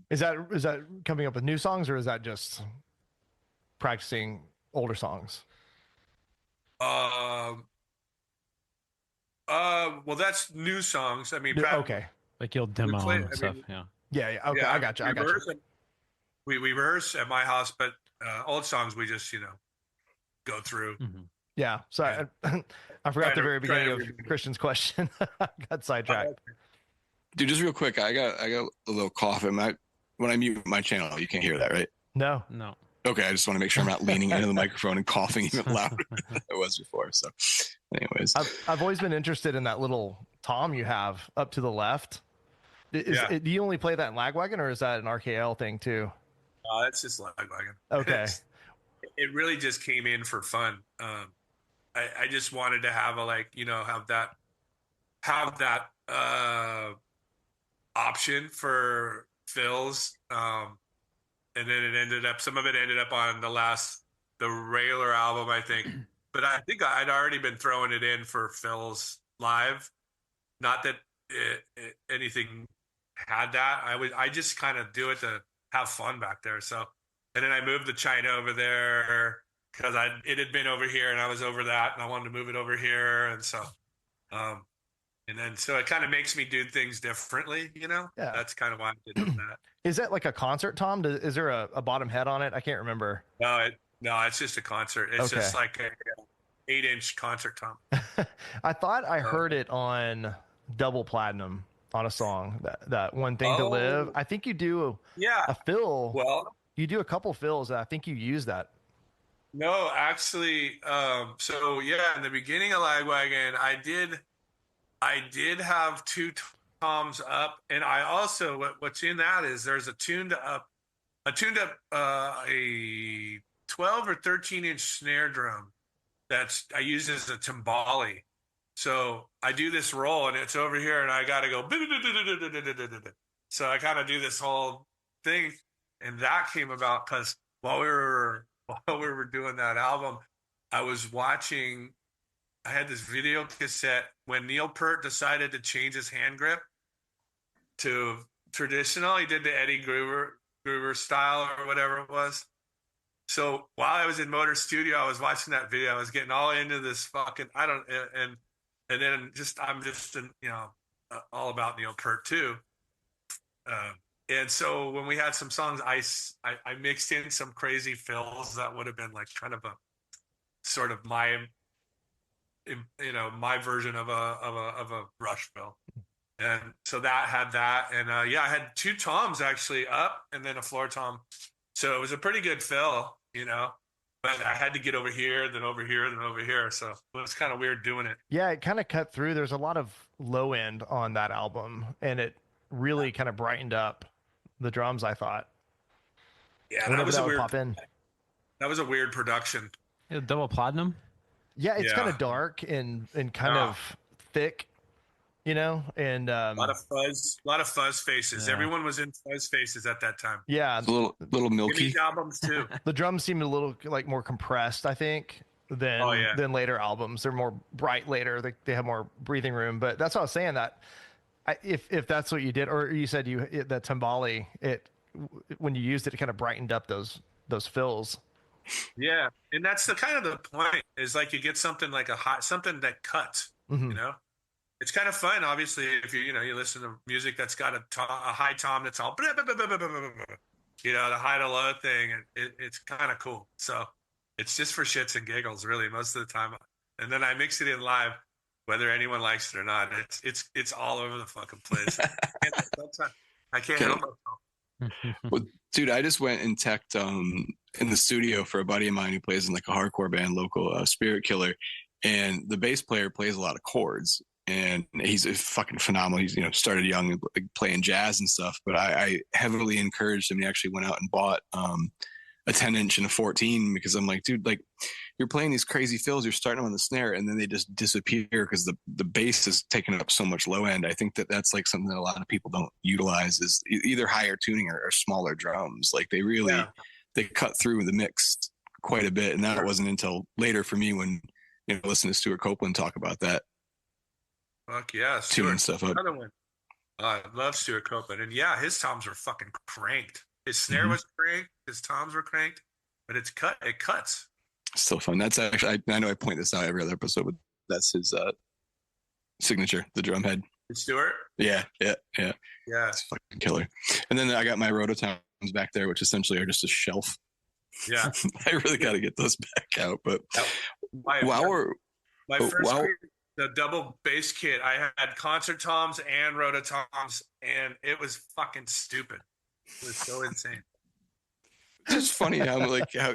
Is that coming up with new songs, or is that just practicing older songs? Well, that's new songs. I mean, Okay. Like you'll demo them and stuff. Yeah. Yeah. Okay. yeah, I got you. We rehearse at my house, but old songs we just go through. Mm-hmm. Yeah. So I forgot the very beginning of remember. Christian's question. Got sidetracked. Dude, just real quick, I got a little cough in my when I mute my channel. You can't hear that, right? No. Okay, I just want to make sure I'm not leaning into the microphone and coughing even louder than I was before. So, anyways, I've always been interested in that little tom you have up to the left. Do you only play that in Lagwagon, or is that an RKL thing too? It's just Lagwagon. Okay. It really just came in for fun. I just wanted to have have that option for fills. And then some of it ended up on the Railer album, I think. But I think I'd already been throwing it in for fills live. Not that anything had that. I just kind of do it to have fun back there. So, and then I moved the China over there because it had been over here and I was over that, and I wanted to move it over here, and so, and then so it kind of makes me do things differently, Yeah. That's kind of why I did that. Is that like a concert tom? Is there a bottom head on it? I can't remember. No, it's just a concert. It's Okay. just like a 8-inch concert tom. I thought I heard it on Double Platinum on a song, that One Thing to Live. I think you do a fill. Well, you do a couple fills. I think you use that. no, actually, so yeah, in the beginning of Lagwagon, I did have 2 toms up, and I also what's in that is there's a tuned up a 12 or 13-inch snare drum I use as a timbali. So I do this roll and it's over here and I got to go. So I kind of do this whole thing. And that came about because while we were doing that album, I was watching, I had this video cassette when Neil Peart decided to change his hand grip to traditional. He did the Eddie Gruber style or whatever it was. So while I was in Motor Studio, I was watching that video. I was getting all into this fucking and then I'm just all about Neil Peart too. And so when we had some songs, I mixed in some crazy fills that would have been like kind of a sort of my version of a Rush fill. And so that had that, and I had two toms actually up, and then a floor tom. So it was a pretty good fill, But I had to get over here, then over here, then over here. So it was kind of weird doing it. Yeah, it kind of cut through. There's a lot of low end on that album, and it really kind of brightened up the drums, I thought. Yeah, Whenever that was that a would weird. pop in. That was a weird production. Yeah, double platinum. Yeah, it's Yeah. kind of dark and kind Yeah. of thick, and A lot of fuzz faces. Yeah. Everyone was in fuzz faces at that time. yeah, It's a little milky. Jimmy's albums too. the drums seem a little like more compressed, I think, than later albums. They're more bright later. They have more breathing room. But that's what I was saying, that if that's what you did, or you said that timbali, when you used it, it kind of brightened up those fills. Yeah, and that's the kind of the point, is like you get something like something that cuts. Mhm. It's kind of fun, obviously, if you listen to music that's got a high tom that's all the high to low thing, and it's kind of cool. So it's just for shits and giggles, really, most of the time. And then I mix it in live, whether anyone likes it or not. It's all over the fucking place. I can't help myself. Well, dude, I just went and teched in the studio for a buddy of mine who plays in like a hardcore band, local Spirit Killer, and the bass player plays a lot of chords, and he's fucking phenomenal. He's started young, like, playing jazz and stuff, but I heavily encouraged him. He actually went out and bought a 10-inch and a 14, because I'm like, dude, like, you're playing these crazy fills, you're starting them on the snare, and then they just disappear because the bass is taking up so much low end. I think that's like something that a lot of people don't utilize, is either higher tuning or smaller drums. Like, they really they cut through the mix quite a bit, and that wasn't until later for me when listening to Stuart Copeland talk about that. Fuck yeah, tuning stuff up. Another one. I love Stuart Copeland, and yeah, his toms were fucking cranked. His snare was cranked, his toms were cranked, but it cuts. Still fun. That's actually, I know I point this out every other episode, but that's his signature, the drum head. Stuart? Yeah. It's fucking killer. And then I got my Rototoms back there, which essentially are just a shelf. Yeah. I really got to get those back out. But my first the double bass kit, I had concert toms and Rototoms, and it was fucking stupid. It was so insane. It's just funny how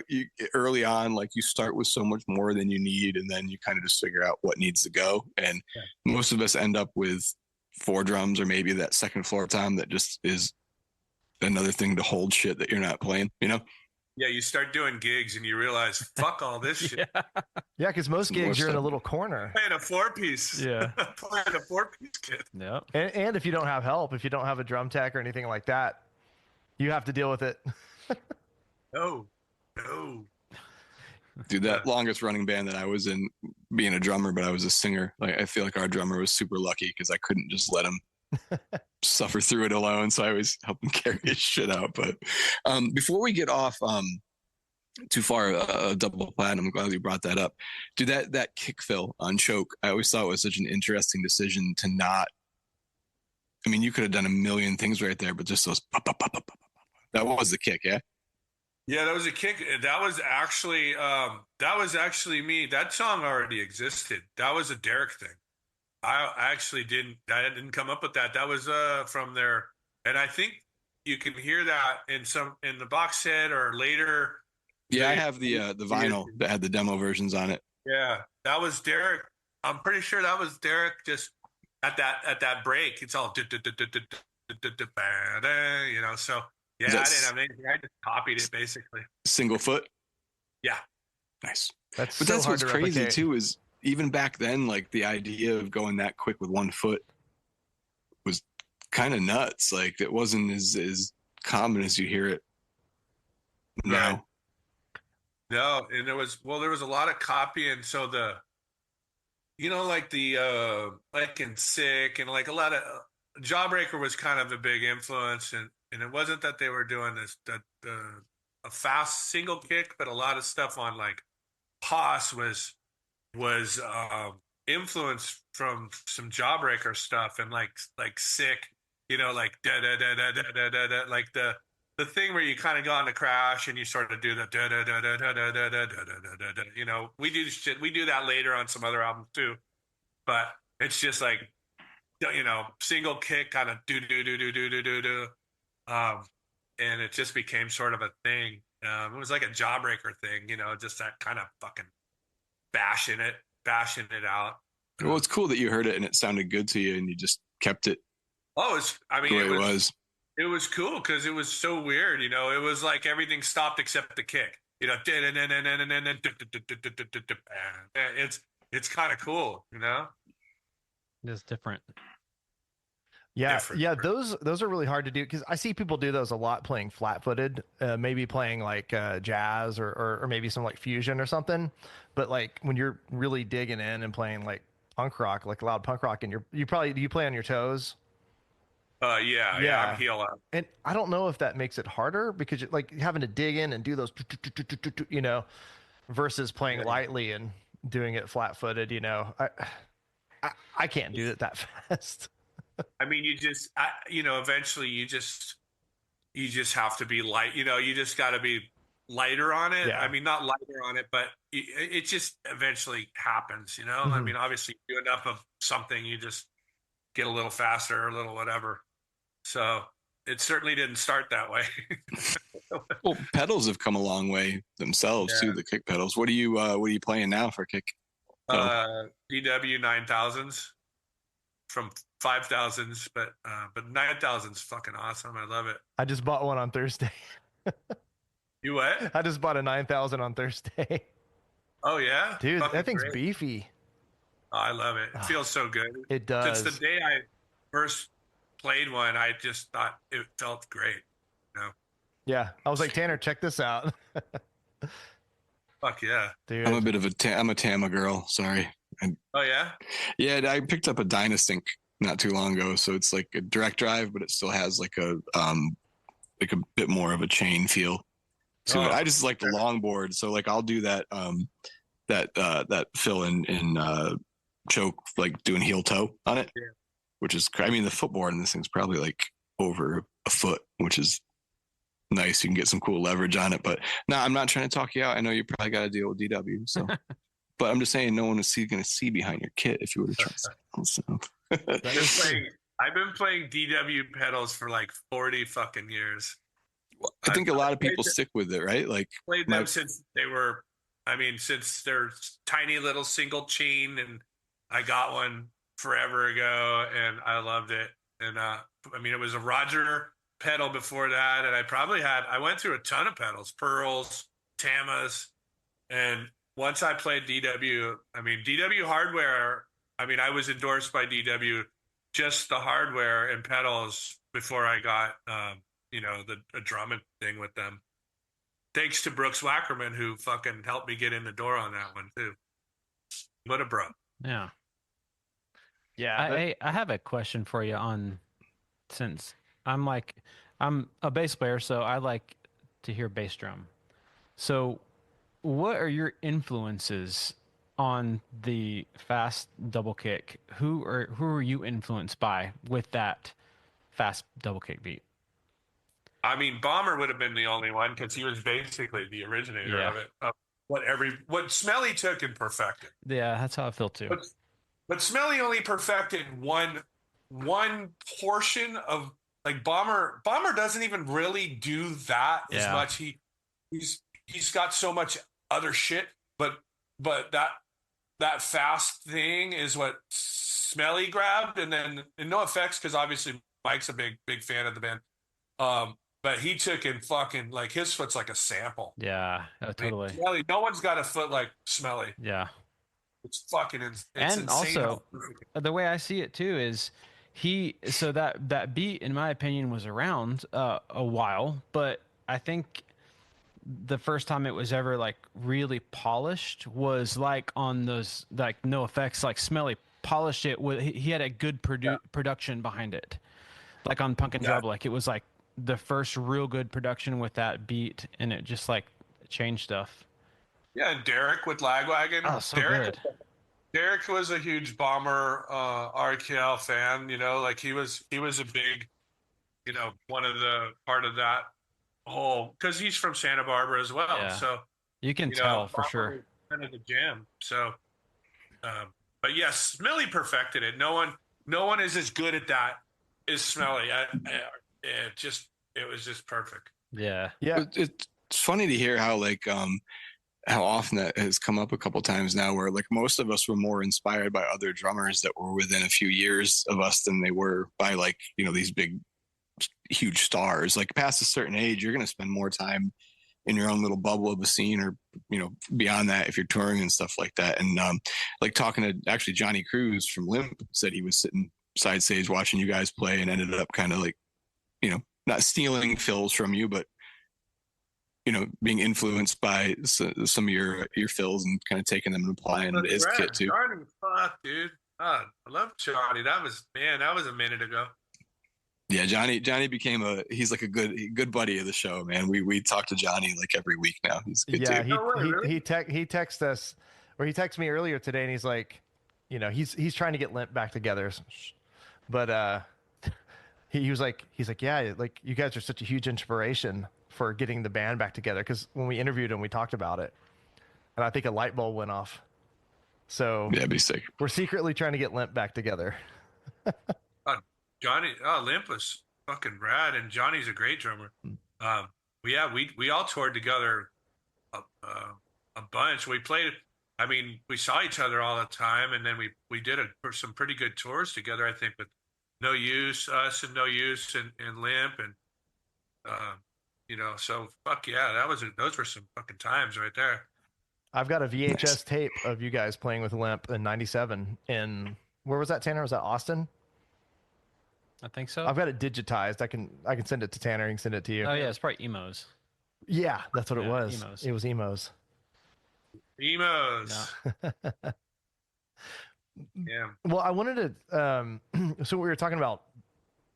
you early on, like, you start with so much more than you need, and then you kind of just figure out what needs to go. And most of us end up with 4 drums, or maybe that second floor tom that just is another thing to hold shit that you're not playing, Yeah, you start doing gigs and you realize, fuck all this shit. Yeah, because most gigs you're in a little corner. Playing a 4-piece. Yeah. Playing a 4-piece kit. Yeah. And if you don't have help, if you don't have a drum tech or anything like that, you have to deal with it. No. Dude, that longest running band that I was in, being a drummer, but I was a singer. Like, I feel like our drummer was super lucky because I couldn't just let him suffer through it alone. So I always help him carry his shit out. But before we get off too far, double platinum, I'm glad you brought that up. Dude, that kick fill on Choke, I always thought it was such an interesting decision to not. I mean, you could have done a million things right there, but just those pop, pop, pop, pop, pop, pop. That was the kick, yeah? Yeah, that was a kick. That was actually me. That song already existed. That was a Derek thing. I didn't come up with that. That was from there. And I think you can hear that in the box set or later. Yeah, I have the vinyl that had the demo versions on it. Yeah, that was Derek. I'm pretty sure that was Derek just at that break. It's all so yeah, I didn't have anything. I just copied it basically. Single foot? Yeah. Nice. That's But so that's hard what's to crazy replicate. too, is even back then, like the idea of going that quick with 1 foot was kind of nuts. Like it wasn't as common as you hear it Right. now. No, and there was a lot of copying. So like like in Sick and like a lot of Jawbreaker was kind of a big influence, and it wasn't that they were doing a fast single kick, but a lot of stuff on like Haas was influenced from some Jawbreaker stuff, and like Sick, like da da da da da da da da, like the thing where you kind of go on the crash and you sort of do the da da da da da da da da da da da da. We do that later on some other albums too, but it's just like single kick kind of do do do do do do do do, um, and it just became sort of a thing. It was like a Jawbreaker thing, just that kind of fucking bashing it out. Well, it's cool that you heard it and it sounded good to you and you just kept it Oh, the way it was. it was cool because it was so weird. It was like everything stopped except the kick. It's kind of cool. It's different. Yeah, Different. yeah, those are really hard to do because I see people do those a lot playing flat-footed, maybe playing like jazz or maybe some like fusion or something. But like when you're really digging in and playing like punk rock, like loud punk rock, and do you play on your toes? Yeah. I'm Yeah. heel out. And I don't know if that makes it harder because you're like having to dig in and do those, versus playing Yeah. lightly and doing it flat-footed. I can't do it that fast. I mean, eventually you just have to be light. You just got to be lighter on it. Yeah. I mean, not lighter on it, but it just eventually happens. I Mhm. mean, obviously, you do enough of something, you just get a little faster or a little whatever. So it certainly didn't start that way. Well, pedals have come a long way themselves too. The kick pedals. What are you playing now for kick? DW 9000s from 5000s, but 9000s fucking awesome. I love it. I just bought one on Thursday. You what? I just bought a 9000 on Thursday. Oh yeah, Dude, fucking that thing's great. beefy. Oh, I love it. It feels so good. It Since does. the day I first played one, I just thought it felt great. Yeah. I was like, Tanner, check this out. Fuck yeah. Dude. I'm a bit of I'm a Tama girl. Sorry. Oh yeah. Yeah, I picked up a Dynasync not too long ago, so it's like a direct drive, but it still has like a bit more of a chain feel to it. I just like the longboard, so like I'll do that that fill in choke, like doing heel toe on it, which is, I mean, the footboard in this thing's probably like over a foot, which is nice. You can get some cool leverage on it, but no, I'm not trying to talk you out. I know you probably got to deal with DW, so. But I'm just saying, no one is going to see behind your kit if you were to try something. So. I've been playing DW pedals for like 40 fucking years. Well, I think a lot of people stick with it, right? Like played them since since they're tiny little single chain, and I got one forever ago, and I loved it. And I mean, it was a Roger pedal before that, and I went through a ton of pedals, Pearls, Tamas, and once I played DW, I mean, DW hardware, I mean, I was endorsed by DW, just the hardware and pedals before I got, the drumming thing with them. Thanks to Brooks Wackerman, who fucking helped me get in the door on that one too. What a bro. Yeah. Yeah. I have a question for you since I'm a bass player, so I like to hear bass drum. So what are your influences on the fast double kick? Who are you influenced by with that fast double kick beat? I mean, Bomber would have been the only one because he was basically the originator of it. What Smelly took and perfected. Yeah, that's how I feel too. But Smelly only perfected one portion of, like, Bomber. Bomber doesn't even really do that as much. He's got so much other shit, but that fast thing is what Smelly grabbed, and no effects, because obviously Mike's a big fan of the band. but he took in fucking like his foot's like a sample. Yeah, totally. Smelly, no one's got a foot like Smelly. Yeah. It's fucking it's And insane. also, the way I see it too is so that beat, in my opinion, was around a while, but I think the first time it was ever like really polished was like on those like No Effects, like Smelly polished it with he had a good production behind it, like on Punk and Drub, like it was like the first real good production with that beat, and it just like changed stuff. Yeah, and Derek with Lagwagon. Oh, so Derek, good. Derek was a huge Bomber RKL fan. You know, like he was a big, you know, one of the part of that whole because he's from Santa Barbara as well. Yeah. So You can you know, tell for Bomber sure. was kind of the jam. So, but yes, Smelly perfected it. No one is as good at that as Smelly. It was just perfect. Yeah. Yeah. It's funny to hear how like how often that has come up a couple times now, where like most of us were more inspired by other drummers that were within a few years of us than they were by like, you know, these big huge stars. Like past a certain age, you're going to spend more time in your own little bubble of a scene, or you know, beyond that if you're touring and stuff like that. And like talking to actually Johnny Cruz from Limp said he was sitting side stage watching you guys play and ended up kind of like, you know, not stealing fills from you, but you know, being influenced by some of your fills and kind of taking them and applying to his kit too. Johnny, fuck, dude. I love Johnny. That was a minute ago. Yeah, Johnny became he's like a good buddy of the show, man. We talk to Johnny like every week now. He's good Yeah, too. he texted us, or he texted me earlier today, and he's like, you know, he's trying to get Limp back together, but he was like, yeah, like you guys are such a huge inspiration for getting the band back together, because when we interviewed him, we talked about it, and I think a light bulb went off. So yeah, be sick. We're secretly trying to get Limp back together. Limp was fucking rad, and Johnny's a great drummer. We all toured together a bunch. We played. I mean, we saw each other all the time, and then we did some pretty good tours together. I think with No Use, us and No Use, and Limp, and you know, so fuck yeah, those were some fucking times right there. I've got a VHS tape of you guys playing with Limp in '97. In where was that, Tanner? Was that Austin? I think so. I've got it digitized. I can send it to Tanner. He can send it to you. Oh yeah, it's probably emos. Yeah, that's what it was. Emos. It was emos. Emos. Yeah. Yeah. Well, I wanted to. So we were talking about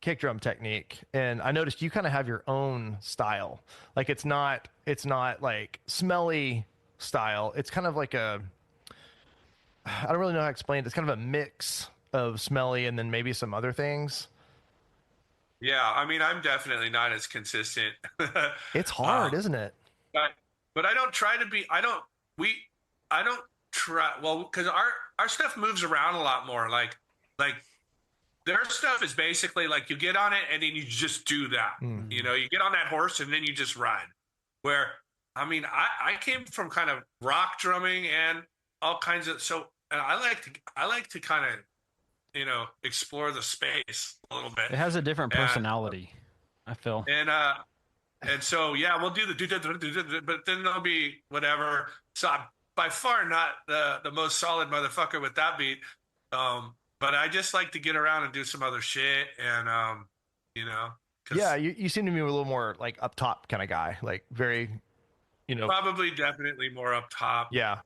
kick drum technique, and I noticed you kind of have your own style. Like it's not like Smelly style. It's kind of like I don't really know how to explain it. It's kind of a mix of Smelly and then maybe some other things. Yeah, I mean, I'm definitely not as consistent. It's hard, isn't it? But I don't try to be. I don't try. Well, because our stuff moves around a lot more. Like their stuff is basically like you get on it and then you just do that. Mm. You know, you get on that horse and then you just ride. Where I mean, I came from kind of rock drumming and all kinds of and I like to kind of, you know, explore the space a little bit. It has a different personality, I feel. And so yeah, we'll do but then there'll be whatever. So I'm by far not the most solid motherfucker with that beat. But I just like to get around and do some other shit, and you know. Yeah, you seem to me a little more like up top kind of guy, like very, you know. Probably definitely more up top. Yeah.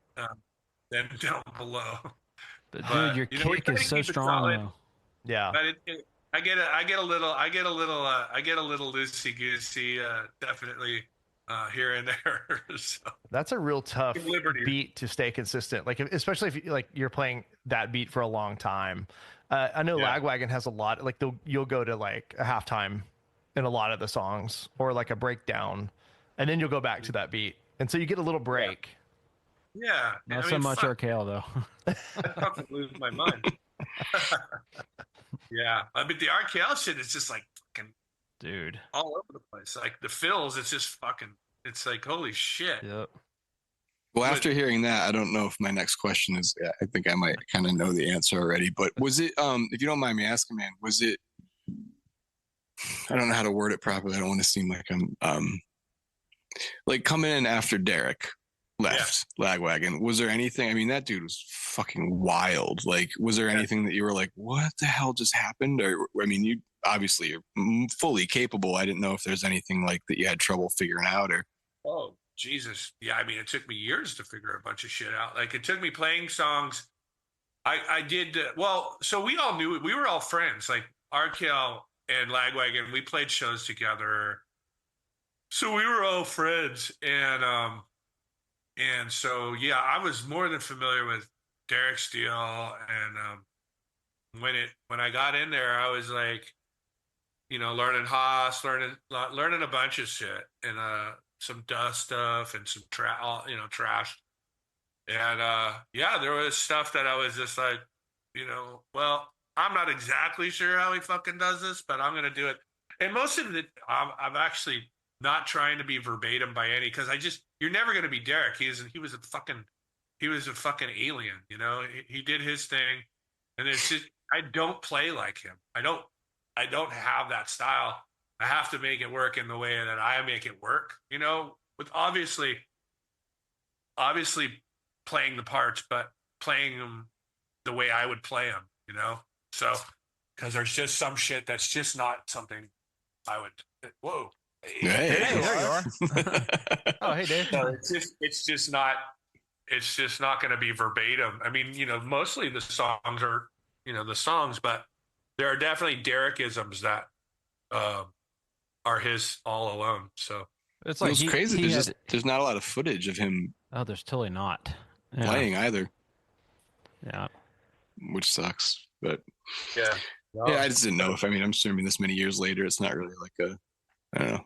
Than down below. But dude, your kick is so strong though. Yeah. But I get a little loosey goosey, definitely here and there. So. That's a real tough beat to stay consistent. Like especially if you're playing that beat for a long time. I know Lagwagon has a lot. Like you'll go to like a halftime in a lot of the songs, or like a breakdown, and then you'll go back to that beat, and so you get a little break. Yeah. Not so much RKL though. I fucking lose my mind. Yeah, I mean the RKL shit is just like fucking dude all over the place. Like the fills, it's just fucking. It's like holy shit. Yep. Well, after hearing that, I don't know if my next question is. I think I might kind of know the answer already. But was it? If you don't mind me asking, man, was it I don't know how to word it properly. I don't want to seem like I'm like coming in after Derek left Lagwagon. Was there anything? I mean, that dude was fucking wild. Like, was there anything that you were like, what the hell just happened? Or, I mean, you obviously are fully capable. I didn't know if there's anything like that you had trouble figuring out or. Oh, Jesus. Yeah, I mean, it took me years to figure a bunch of shit out. Like, it took me playing songs. I did, well, so we all knew it. We were all friends. Like, RKL and Lagwagon, we played shows together. So we were all friends. And so, yeah, I was more than familiar with Derek Steele. And when I got in there, I was like, you know, learning Haas, learning a bunch of shit and some dust stuff and some trash. And yeah, there was stuff that I was just like, you know, well, I'm not exactly sure how he fucking does this, but I'm gonna do it. And most of it, I'm actually not trying to be verbatim by any, because you're never gonna be Derek. He was a fucking alien, you know. He did his thing, and it's just I don't play like him. I don't have that style. I have to make it work in the way that I make it work, you know, with obviously playing the parts, but playing them the way I would play them, you know? So, because there's just some shit that's just not something I would, whoa. Hey, Hey, there you are. Oh, hey, Dave. So it's just not going to be verbatim. I mean, you know, mostly the songs are, you know, the songs, but there are definitely Derek-isms that are his all alone. So It's it like was crazy. There's not a lot of footage of him oh, there's totally not. Yeah. playing either, Yeah. which sucks. But yeah, yeah, I just didn't know if, I mean, I'm assuming this many years later, it's not really like I don't know.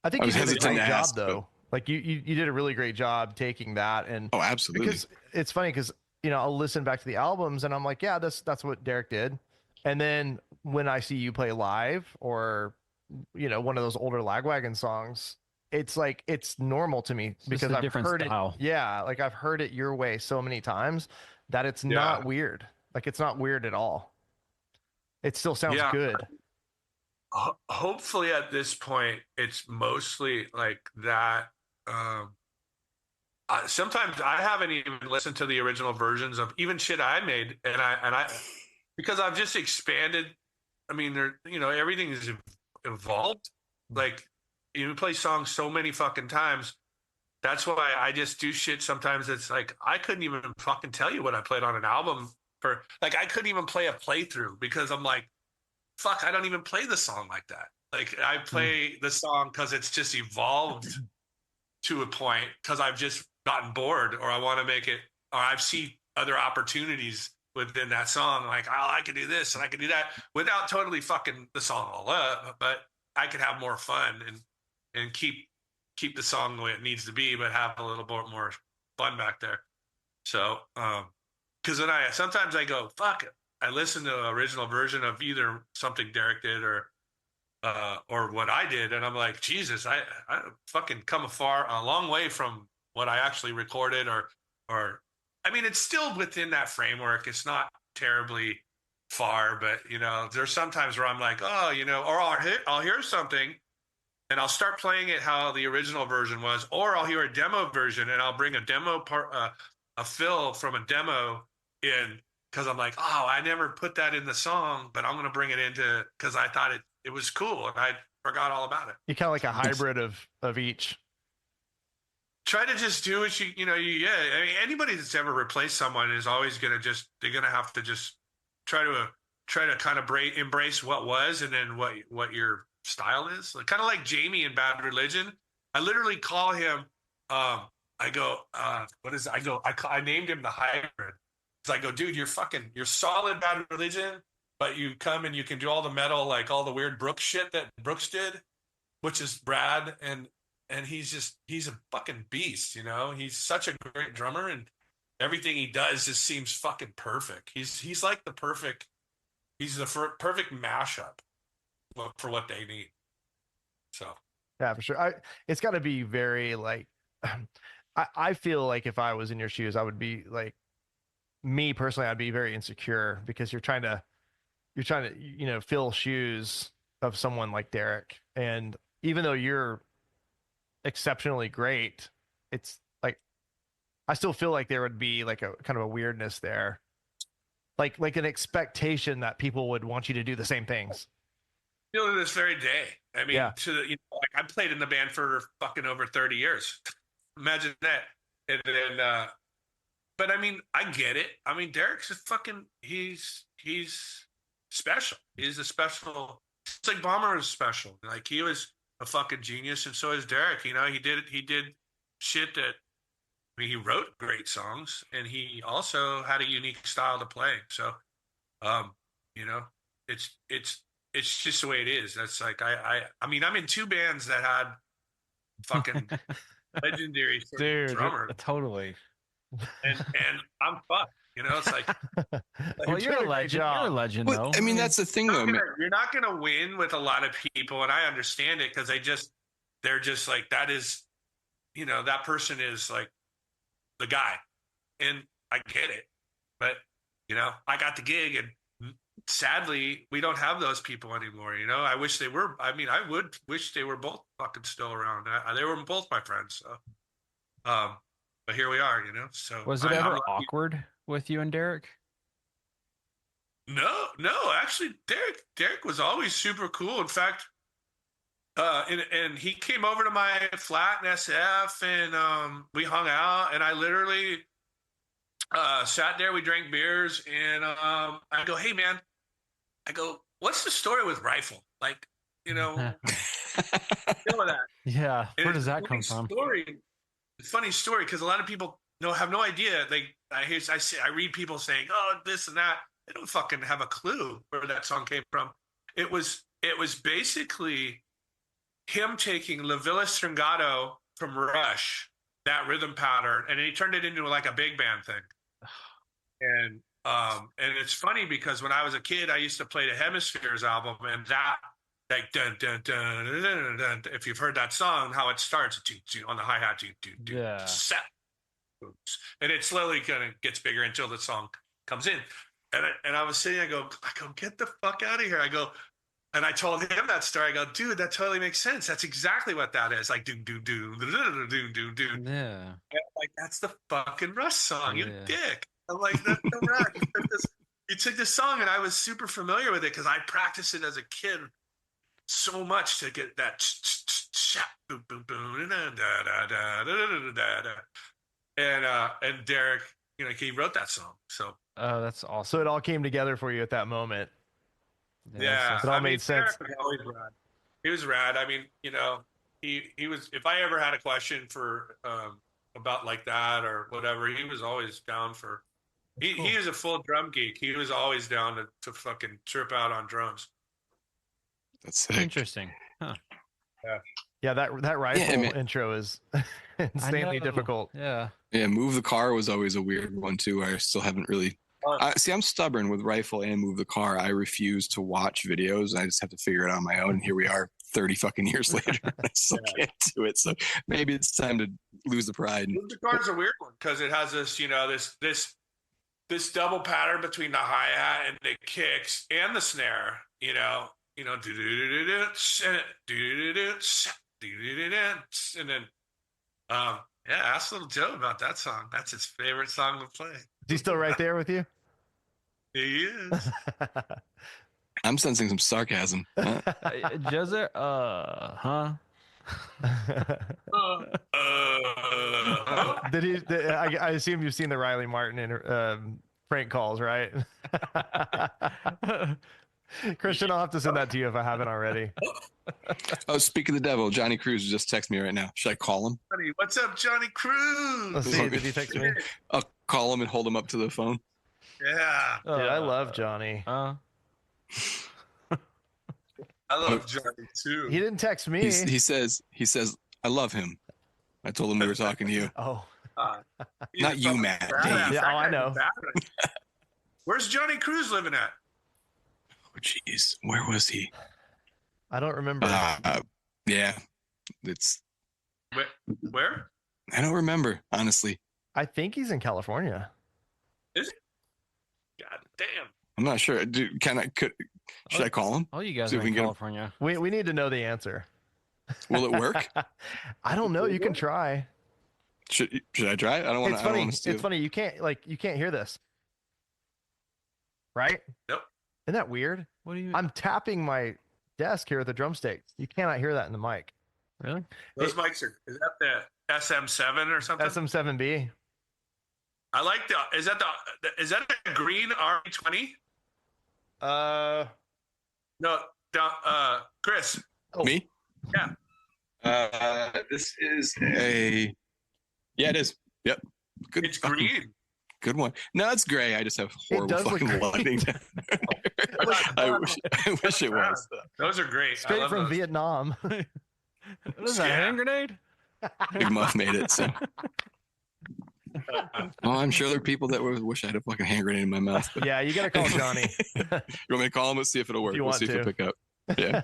I think I you was did a hesitant great to job ask, though. Like you did a really great job taking that. And Oh, absolutely. because it's funny because, you know, I'll listen back to the albums and I'm like, yeah, that's what Derek did. And then when I see you play live or, you know, one of those older Lagwagon songs, it's like it's normal to me It's because just a I've different heard style. it. Yeah, like I've heard it your way so many times that it's not weird. Like it's not weird at all. It still sounds good. Hopefully at this point it's mostly like that. Sometimes I haven't even listened to the original versions of even shit I made, and I because I've just expanded. I mean, you know, everything is evolved. Like you play songs so many fucking times. That's why I just do shit sometimes. It's like I couldn't even fucking tell you what I played on an album for. Like I couldn't even play a playthrough because I'm like, fuck, I don't even play the song like that. Like I play the song because it's just evolved to a point because I've just gotten bored or I want to make it or I've seen other opportunities within that song. Like, oh, I could do this and I could do that without totally fucking the song all up, but I could have more fun and keep the song the way it needs to be, but have a little bit more fun back there. So, because then sometimes I go, fuck it. I listen to the original version of either something Derek did or what I did, and I'm like, Jesus, I fucking come a long way from what I actually recorded, or I mean, it's still within that framework. It's not terribly far, but you know, there's sometimes where I'm like, oh, you know, or I'll hear something, and I'll start playing it how the original version was, or I'll hear a demo version, and I'll bring a demo part, a fill from a demo in. Because I'm like, oh, I never put that in the song, but I'm going to bring it into because I thought it was cool and I forgot all about it. You're kind of like a hybrid of each. Try to just do what you know. Yeah, I mean, anybody that's ever replaced someone is always going to they're going to have to just try to kind of embrace what was and then what your style is. Like, kind of like Jamie in Bad Religion. I literally call him. I go, what is it? I named him the hybrid. I go, dude, you're solid Bad Religion, but you come and you can do all the metal, like all the weird Brooks shit that Brooks did, which is Brad, and he's a fucking beast, you know. He's such a great drummer, and everything he does just seems fucking perfect. He's like the perfect mashup for what they need. So yeah, for sure. It's got to be very like. I feel like if I was in your shoes, I would be like. Me personally, I'd be very insecure because you're trying to, you know, fill shoes of someone like Derek. And even though you're exceptionally great, it's like I still feel like there would be like a kind of a weirdness there. Like an expectation that people would want you to do the same things. Still to this very day. I mean, Yeah. like I played in the band for fucking over 30 years. Imagine that. And then, but I mean, I get it. I mean, Derek's a fucking, he's special. He's a special, it's like Bomber is special. Like he was a fucking genius. And so is Derek, he did shit that, I mean, he wrote great songs and he also had a unique style to play. So, you know, it's just the way it is. That's like, I mean, I'm in two bands that had fucking legendary sort of Dude, drummer, totally. and I'm fucked. It's like Well, you're a doing great legend. You're a job. legend, But, though. I mean, that's the thing, though. you're not gonna win with a lot of people, and I understand it because they're just like that is, that person is like the guy, and I get it, but I got the gig, and sadly, we don't have those people anymore. I wish they were. I mean, I would wish they were both fucking still around. They were both my friends. So, but here we are. So Was it ever awkward with you and Derek? No, actually, Derek was always super cool. In fact, and he came over to my flat in SF, and we hung out, and I literally sat there. We drank beers, and I go, "Hey, man," I go, "What's the story with Rifle? Like, deal with that." Yeah, And where it's does a that come from? Funny story, because a lot of people have no idea. I read people saying, "Oh, this and that." They don't fucking have a clue where that song came from. It was basically him taking La Villa Stringato from Rush, that rhythm pattern, and he turned it into like a big band thing. And it's funny because when I was a kid, I used to play the Hemispheres album, and that like dun dun dun dun dun, dun, if you've heard that song, how it starts on the hi hat, Yeah. set, and it slowly kind of gets bigger until the song comes in. And I was sitting, I go, get the fuck out of here. I go, and I told him that story. I go, dude, that totally makes sense. That's exactly what that is. Like, do. Yeah. Like, that's the fucking Rush song, you Yeah. dick. I'm like, that's the Rush. You took this song, and I was super familiar with it because I practiced it as a kid so much to get that. And Derek, he wrote that song. So. Oh, that's awesome. So it all came together for you at that moment. Yeah, It all made sense. Derek was always rad. He was rad. I mean, he was. If I ever had a question for about like that or whatever, he was always down for. He is a full drum geek. He was always down to fucking trip out on drums. That's sick. Interesting. Huh. Yeah, that rifle intro is insanely difficult. Yeah. Yeah, Move the Car was always a weird one too. I still haven't really. See, I'm stubborn with Rifle and Move the Car. I refuse to watch videos. I just have to figure it out on my own. And here we are, 30 fucking years later. I still can't do it. So maybe it's time to lose the pride. Move the Car is a weird one because it has this this double pattern between the hi hat and the kicks and the snare. And then ask little Joe about that song. That's his favorite song to play. Is he still right there with you? He is. I'm sensing some sarcasm. Jezzer, huh? I assume you've seen the Riley Martin prank calls, right? Christian, I'll have to send that to you if I haven't already. Oh, speak of the devil, Johnny Cruz just texted me right now. Should I call him? What's up, Johnny Cruz? Let's see. Did he text me? I'll call him and hold him up to the phone. Yeah. Dude, I love Johnny. I love Johnny too. He didn't text me. He says, I love him. I told him we were talking to you. Oh. Not you, Matt. Dave. Yeah, I know. Where's Johnny Cruz living at? Oh, jeez. Where was he? I don't remember. Yeah. It's. Where? I don't remember, honestly. I think he's in California. Is he? God damn. I'm not sure. Dude, Should I call him? Oh, you guys See are if we in can get him. California. We need to know the answer. Will it work? I don't know. You can try. Should I try it? I don't want to. I don't want to steal. It's funny. You can't hear this, right? Yep. Isn't that weird? What do you? I'm tapping my desk here with the drumstick. You cannot hear that in the mic. Really? Those mics are. Is that the SM7 or something? SM7B. I like the. Is that a green R20? No, Chris. Me? Yeah. This is a. Yeah, it is. Yep. Good. It's green. Good one. No, it's gray. I just have horrible does look fucking green. lighting. I wish it was. Those are great. I Straight love from those. Vietnam. What is that? A Yeah. hand grenade? Big Muff made it. So. Oh, I'm sure there are people that would wish I had a fucking hand grenade in my mouth. But... Yeah, you got to call Johnny. You want me to call him? Let's see if it'll work. you We'll want see if to. it'll pick up. Yeah.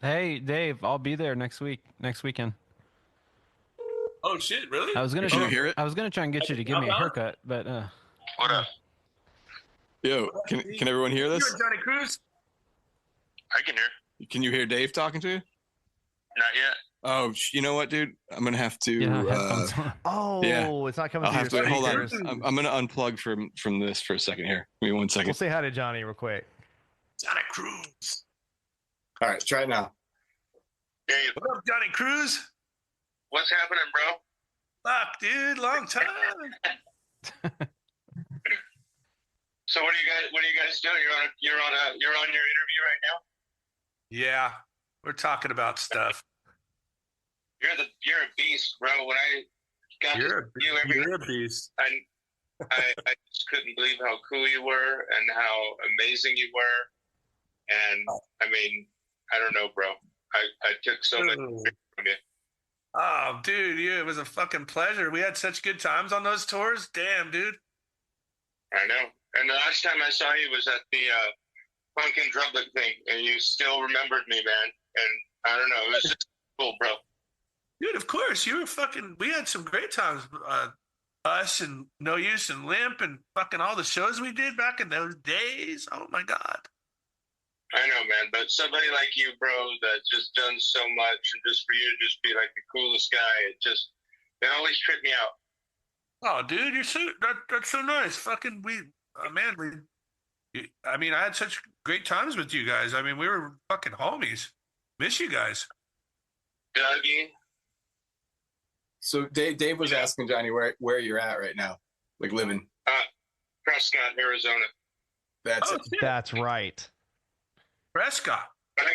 Hey, Dave, I'll be there next weekend. Oh shit! Really? I was gonna Did you hear it? I was gonna try and get you to give me a haircut, but What up? Yo, can everyone hear this? You're Johnny Cruz. I can hear. Can you hear Dave talking to you? Not yet. Oh, you know what, dude? I'm gonna have to. yeah, headphones on. Oh, Yeah. it's not coming I'll through have your to hold on. speakers. I'm gonna unplug from this for a second here. Give me 1 We'll second. say hi to Johnny real quick. Johnny Cruz. All right, try it now. Dave, What up, Johnny Cruz? what's happening, bro? Fuck, dude, long time. So what are you guys doing? You're on your interview right now? Yeah, we're talking about stuff. You're a beast, bro. When I got to see you every You're a beast. I just couldn't believe how cool you were and how amazing you were. And I mean, I don't know, bro. I took so much from you. Oh, dude, yeah, it was a fucking pleasure. We had such good times on those tours. Damn, dude. I know. And the last time I saw you was at the Pumpkin Drumlet thing, and you still remembered me, man. And I don't know, it was just cool, bro. Dude, of course, you were fucking. We had some great times. Us and No Use and Limp and fucking all the shows we did back in those days. Oh my god. I know, man, but somebody like you, bro, that's just done so much, and just for you to just be like the coolest guy, it always tripped me out. Oh, dude, you're so that's so nice. Fucking I mean, I had such great times with you guys. I mean, we were fucking homies. Miss you guys. Dougie, So Dave was asking Johnny where you're at right now, like living. Prescott, Arizona. That's it. shit. That's right. Prescott. But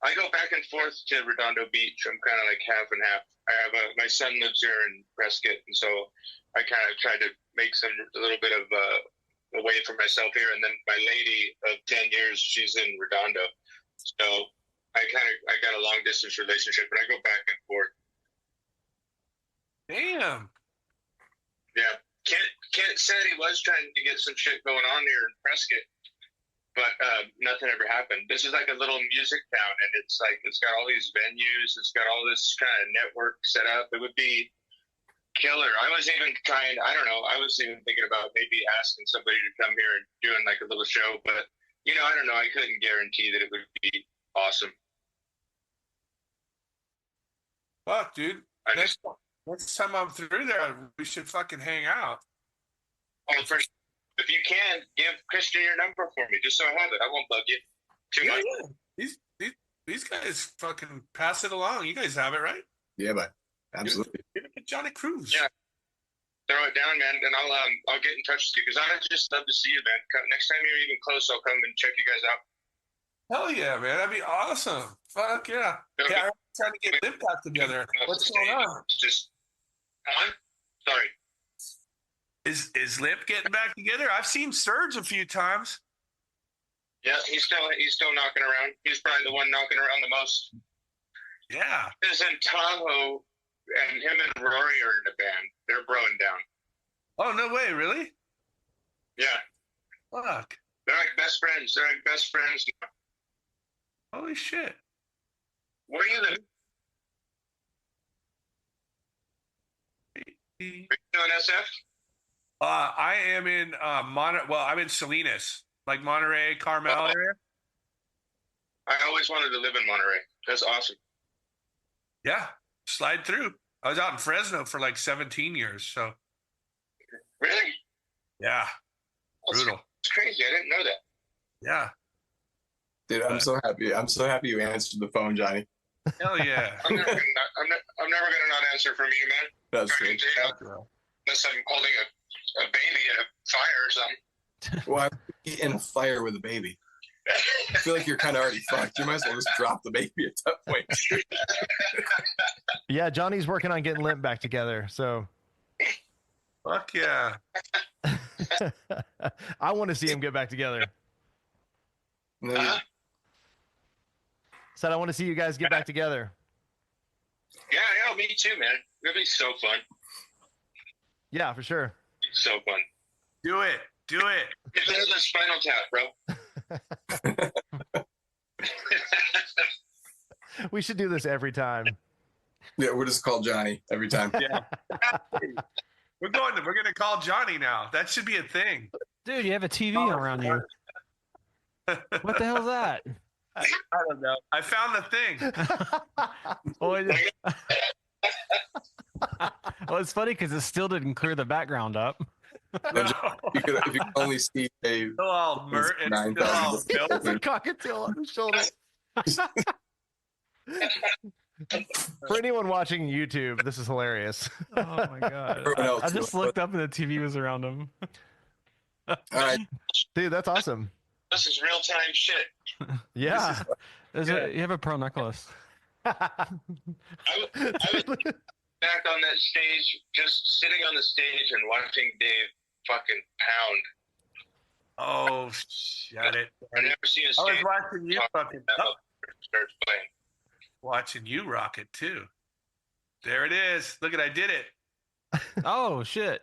I go back and forth to Redondo Beach. I'm kind of like half and half. I have my son lives here in Prescott, and so I kind of try to make a little bit of a way for myself here. And then my lady of 10 years, she's in Redondo, so I got a long distance relationship, but I go back and forth. Damn. Yeah, Kent said he was trying to get some shit going on here in Prescott, but nothing ever happened. This is like a little music town, and it's got all these venues. It's got all this kind of network set up. It would be killer. I was even trying, I don't know, I was even thinking about maybe asking somebody to come here and doing like a little show, but I don't know. I couldn't guarantee that it would be awesome. Fuck, dude. I just, Next time I'm through there, we should fucking hang out. first, if you can, give Christian your number for me, just so I have it. I won't bug you too much. Yeah. These guys fucking pass it along. You guys have it, right? Yeah, but absolutely. Give it to Johnny Cruz. Yeah. Throw it down, man, and I'll get in touch with you because I just love to see you, man. Next time you're even close, I'll come and check you guys out. Hell yeah, man. That'd be awesome. Fuck yeah. Okay. Yeah, I'm trying to get Lip back together. What's going on? It's just, sorry. Is Lip getting back together? I've seen Surge a few times. Yeah, he's still knocking around. He's probably the one knocking around the most. Yeah. He's in Tahoe, and him and Rory are in a band. They're broing down. Oh, no way. Really? Yeah, Fuck. they're like best friends. They're like best friends now. Holy shit. Where are you living? Are you doing SF? I am in I'm in Salinas. like Monterey, Carmel area? I always wanted to live in Monterey. That's awesome. Yeah, slide through. I was out in Fresno for like 17 years. So Really? yeah, brutal. It's crazy. I didn't know that. Yeah, Dude, I'm so happy. I'm so happy you answered the phone, Johnny. hell yeah. I'm never gonna not answer from you, man. That's I great. can tell you, unless I'm holding a baby in a fire or something. Well, I'm in a fire with a baby. I feel like you're kind of already fucked. You might as well just drop the baby at that point. Yeah, Johnny's working on getting Limp back together. So Fuck yeah. I want to see him get back together. And then Said I want to see you guys get back together. Yeah, me too, man. It'll be so fun. Yeah, for sure. So fun. Do it. Do it. Get another Spinal Tap, bro. We should do this every time. yeah, we'll just call Johnny every time. Yeah. We're going to call Johnny now. That should be a thing. Dude, you have a TV around you. What the hell's that? I don't know. I found the thing. Well, it's funny because it still didn't clear the background up. If you could only see Dave. Still all It's it's still all 9,000. built. That's a cockatiel on his shoulder. For anyone watching YouTube, this is hilarious. Oh my god! Everyone else I just knows. looked up and the TV was around him. All right. Dude, that's awesome. This is real time shit. Yeah. You have a pearl necklace. I was back on that stage, just sitting on the stage and watching Dave fucking pound. Oh, shut it. I've never seen a I was stage watching you fucking starts playing. watching you rock it too. There it is. Look at I did it. Oh shit!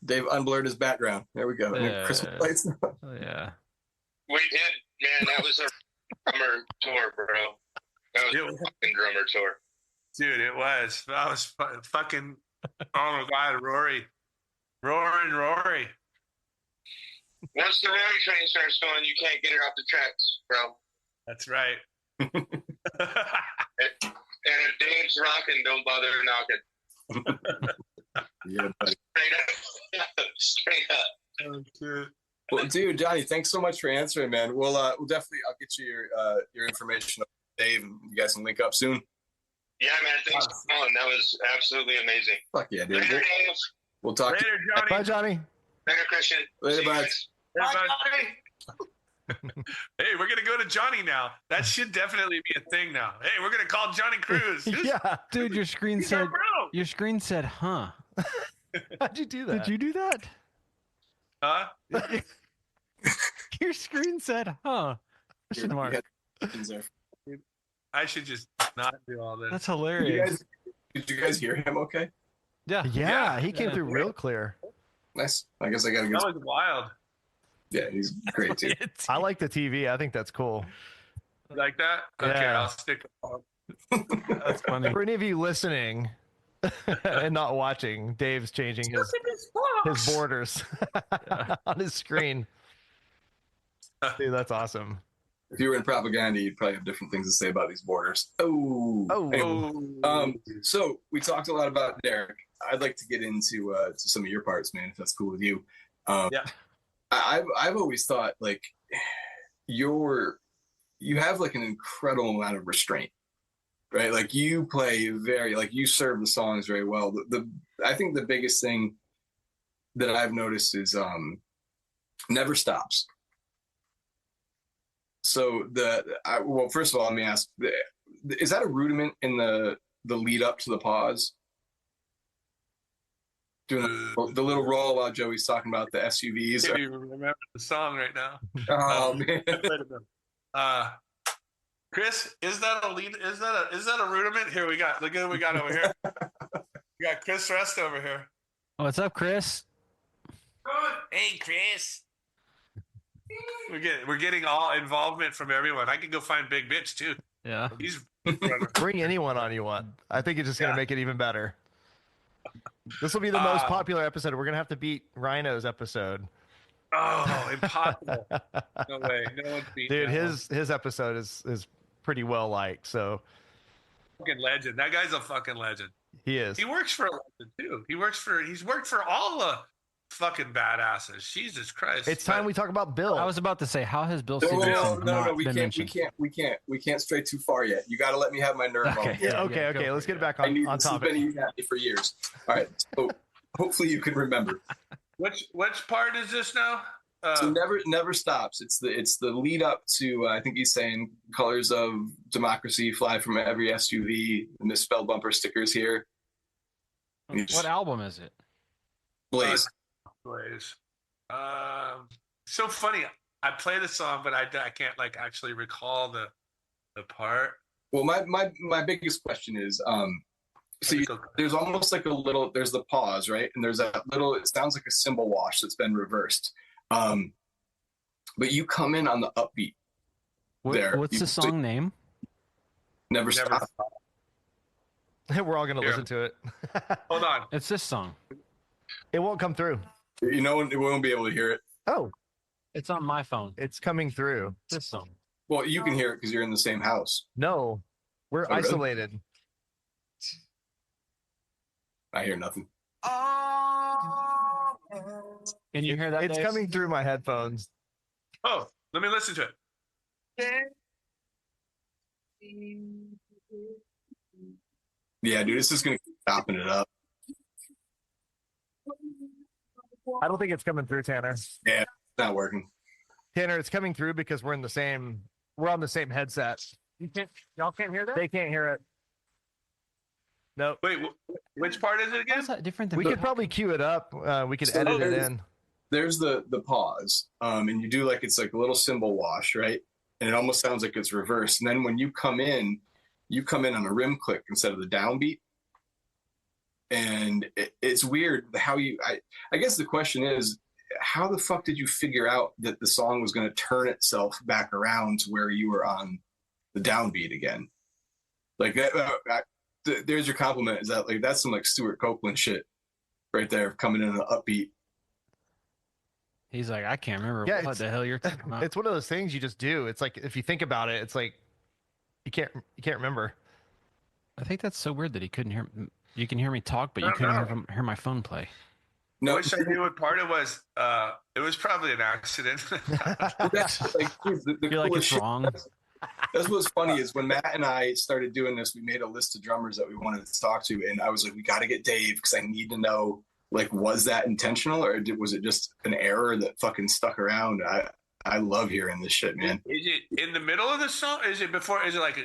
Dave unblurred his background. There we go. Yeah. Christmas lights. Oh, yeah. We did, man. That was a drummer tour, bro. That was a fucking drummer tour. Dude, it was. I was fucking. Oh my god, Rory. Rory. Once the Raun train starts going, you can't get it off the tracks, bro. That's right. And if Dave's rocking, don't bother knocking. Yeah, buddy. Straight up. Oh, shit. Well, dude, Johnny, thanks so much for answering, man. We'll definitely. I'll get you your information, Dave, and you guys can link up soon. Yeah, man. Thanks for calling. That was absolutely amazing. Fuck yeah, dude. Later, Dave. We'll talk. Later, Johnny. Bye, Johnny. Later, Christian. Later, See you bud. guys. Bye, Hey, we're gonna go to Johnny now. That should definitely be a thing now. Hey, we're gonna call Johnny Cruz. Yeah. Dude, your screen He's our said. bro. Your screen said, "Huh." How'd you do that? Did you do that? Huh? Your screen said, "Huh." Question mark. I should just not do all this. That's Did hilarious. you guys hear him? Okay. Yeah. Yeah, he came through real clear. Nice. I guess I gotta That go. was wild. Yeah, he's great too. I like the TV. I think that's cool. You like that? Okay, Yeah. I'll stick. That's funny. For any of you listening and not watching, Dave's changing his borders on his screen. Dude, that's awesome. If you were in propaganda, you'd probably have different things to say about these borders. Oh. Oh. Anyway, so we talked a lot about Derek. I'd like to get into to some of your parts, man, if that's cool with you. Yeah. I've always thought like you have like an incredible amount of restraint, right? Like you play very, like you serve the songs very well. I think the biggest thing that I've noticed is never stops. So well, first of all, let me ask: is that a rudiment in the lead up to the pause? Doing the little roll while Joey's talking about the SUVs. I can't even remember the song right now. Oh man! Wait a minute. Chris, is that a lead? Is that a rudiment? Here we got. Look at what we got over here. We got Chris Rest over here. What's up, Chris? Hey, Chris. We're getting all involvement from everyone. I can go find Big Bitch too. Yeah. He's Bring anyone on you want. I think it's just going to make it even better. This will be the most popular episode. We're going to have to beat Rhino's episode. Oh, impossible. No way. No one's beating Dude, that one. his episode is pretty well liked, so Fucking legend. That guy's a fucking legend. he is. He works for a legend too. He's worked for all the fucking badasses. Jesus Christ. It's time we talk about Bill. I was about to say, how has Bill No, Stevenson no, not we been can't, mentioned? we can't stray too far yet. You got to let me have my nerd Okay. moment. Yeah, Yeah, okay, go okay. for Let's it, get yeah. back I knew on this has topic. been eating at me for years. All right, so hopefully you can remember. Which part is this now? So never stops. It's the lead up to I think he's saying colors of democracy fly from every SUV. Misspelled bumper stickers here. What album is it? Blaze. Blaze. So funny. I play the song, but I can't like actually recall the part. Well, my biggest question is see, there's almost like there's the pause, right? And there's that little, it sounds like a cymbal wash that's been reversed. But you come in on the upbeat there. What's the song name? Never Stop. We're all gonna Here. listen to it. Hold on. It's this song. It won't come through. You know, we won't be able to hear it. Oh, It's on my phone. it's coming through. This song. Well, you can hear it because you're in the same house. No, we're Oh, really? isolated. I hear nothing. Can you hear that? It's Dave? coming through my headphones. Oh, let me listen to it. Yeah, dude, this is gonna keep chopping it up. I don't think it's coming through, Tanner. It's not working. Tanner, it's coming through because we're on the same headset. Y'all can't hear that? They can't hear it. Nope. Wait, which part is it again? How's that different than We could probably cue it up. We could edit it in. There's the pause, and you do it's like a little cymbal wash, right? And it almost sounds like it's reversed. And then when you come in on a rim click instead of the downbeat. And it's weird how I guess the question is, how the fuck did you figure out that the song was going to turn itself back around to where you were on the downbeat again? Like there's your compliment. Is that that's some Stuart Copeland shit right there, coming in an upbeat. He's like, I can't remember Yeah, what the hell you're talking about. It's one of those things you just do. It's like if you think about it, it's like you can't remember. I think that's so weird that he couldn't hear. You can hear me talk, but you couldn't hear my phone play. I No, wish I knew what part it was. It was probably an accident. that's the You're like, coolest it's shit. wrong. That's what's funny is when Matt and I started doing this, we made a list of drummers that we wanted to talk to, and I was like, we got to get Dave because I need to know, was that intentional or was it just an error that fucking stuck around? I love hearing this shit, man. Is it in the middle of the song? Is it before? Is it like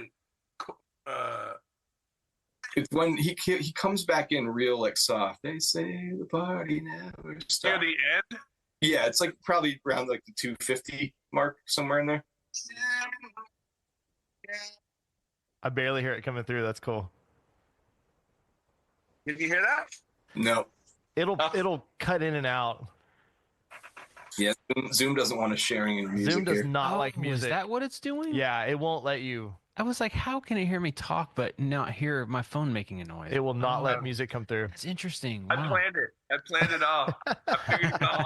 It's when he comes back in real soft. They say the party never near stops. the end? Yeah, it's probably around the 250 mark, somewhere in there. I barely hear it coming through. That's cool. Did you hear that? No. It'll cut in and out. Yeah, Zoom doesn't want us sharing any music Zoom does here. not like Is music. that what it's doing? Yeah, it won't let you. I was like, how can it hear me talk but not hear my phone making a noise? It will not Oh, let music come through. That's interesting. I Wow. planned it. I planned it all. I figured it all